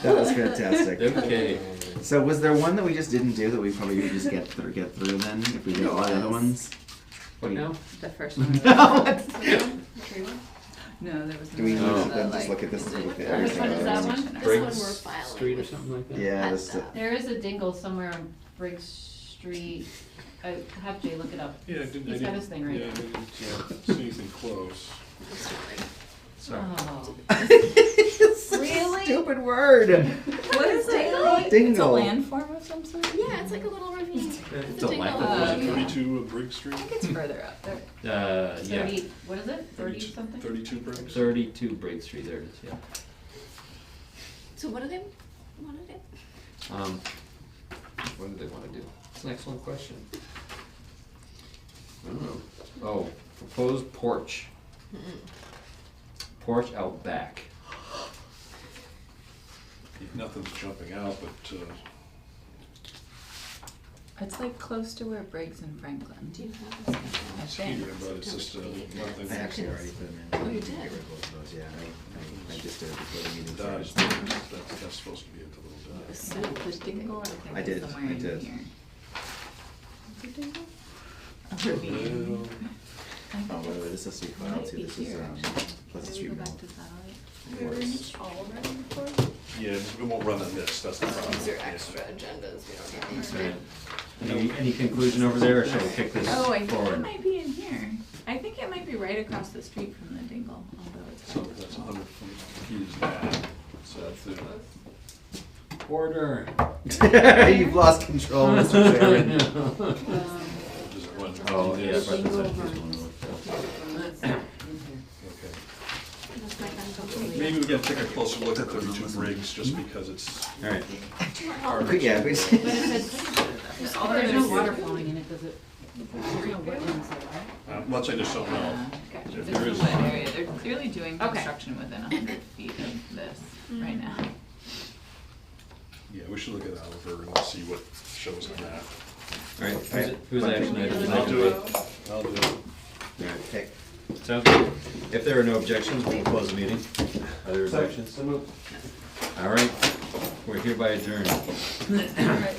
That was fantastic. Okay. So was there one that we just didn't do that we probably could just get through then, if we did all the other ones? What now? The first one. No, there was Do we need no to then just look at this and look at Which one is that one? This Briggs one we're filing Street or with. something like that? Yeah, this, There is a dingle somewhere on Briggs Street. I have Jay look it up. Yeah, I didn't. He's got his thing right Yeah, I there. didn't see anything close. Sorry. Oh. Really? stupid word. What is it? Dingle. It's a landform of some sort? Yeah, it's like a little ravine. It's a dingle. lack Was of. it 32 of Briggs Street? I think it's further up there. Yeah, 30, what is it? 30 something? 32 Briggs? 32 Briggs Street, there it is, yeah. So what do they wanna do? What do they wanna do? It's an excellent question. I don't know. Oh, proposed porch. Porch out back. Nothing's jumping out, but It's like close to where Briggs and Franklin. Do you have this? I it's think. here, but it's just nothing. I actually already put them in. Oh, you Get did? rid of both of those, yeah, I just did it before the meeting Dot started. is, that's supposed to be at the little dot. So the dingle, I think I is did, somewhere I in did. here. A Well, ravine. I Oh, think wait, it's- this has to be it filed might too, be this is, here, actually. Pleasant Can we Street go Mall. back to satellite? Have you ever used all of them before? Yeah, we won't run on this, that's the problem. These are Yeah. extra agendas, we don't need these. Alright. Any conclusion over there, or shall we kick this Oh, I think it forward? might be in here. I think it might be right across the street from the dingle, although it's So hard to that's tell. 100 feet is that, so that's the. Order. You've lost control, Mr. Chairman. Does it run? Oh, yeah, Yes. but that's Dingle this runs. one. Okay. That's my kind of. Maybe we gotta take a closer look at 32 Briggs, just because it's Alright, harder. Yeah, But if it's, All there's the no others- water flowing in it, does it? There's no wetlands there, right? Much I just don't know. Gotcha. If It's there a is- wet area. They're clearly doing Okay. construction within 100 feet of this right now. Yeah, we should look at Oliver and see what shows on that. alright, who's action items? I'll do it, I'll do it. Alright, Okay. sounds good. If there are no objections, we'll close the meeting. Are there objections? Alright, we're hereby adjourned. Right.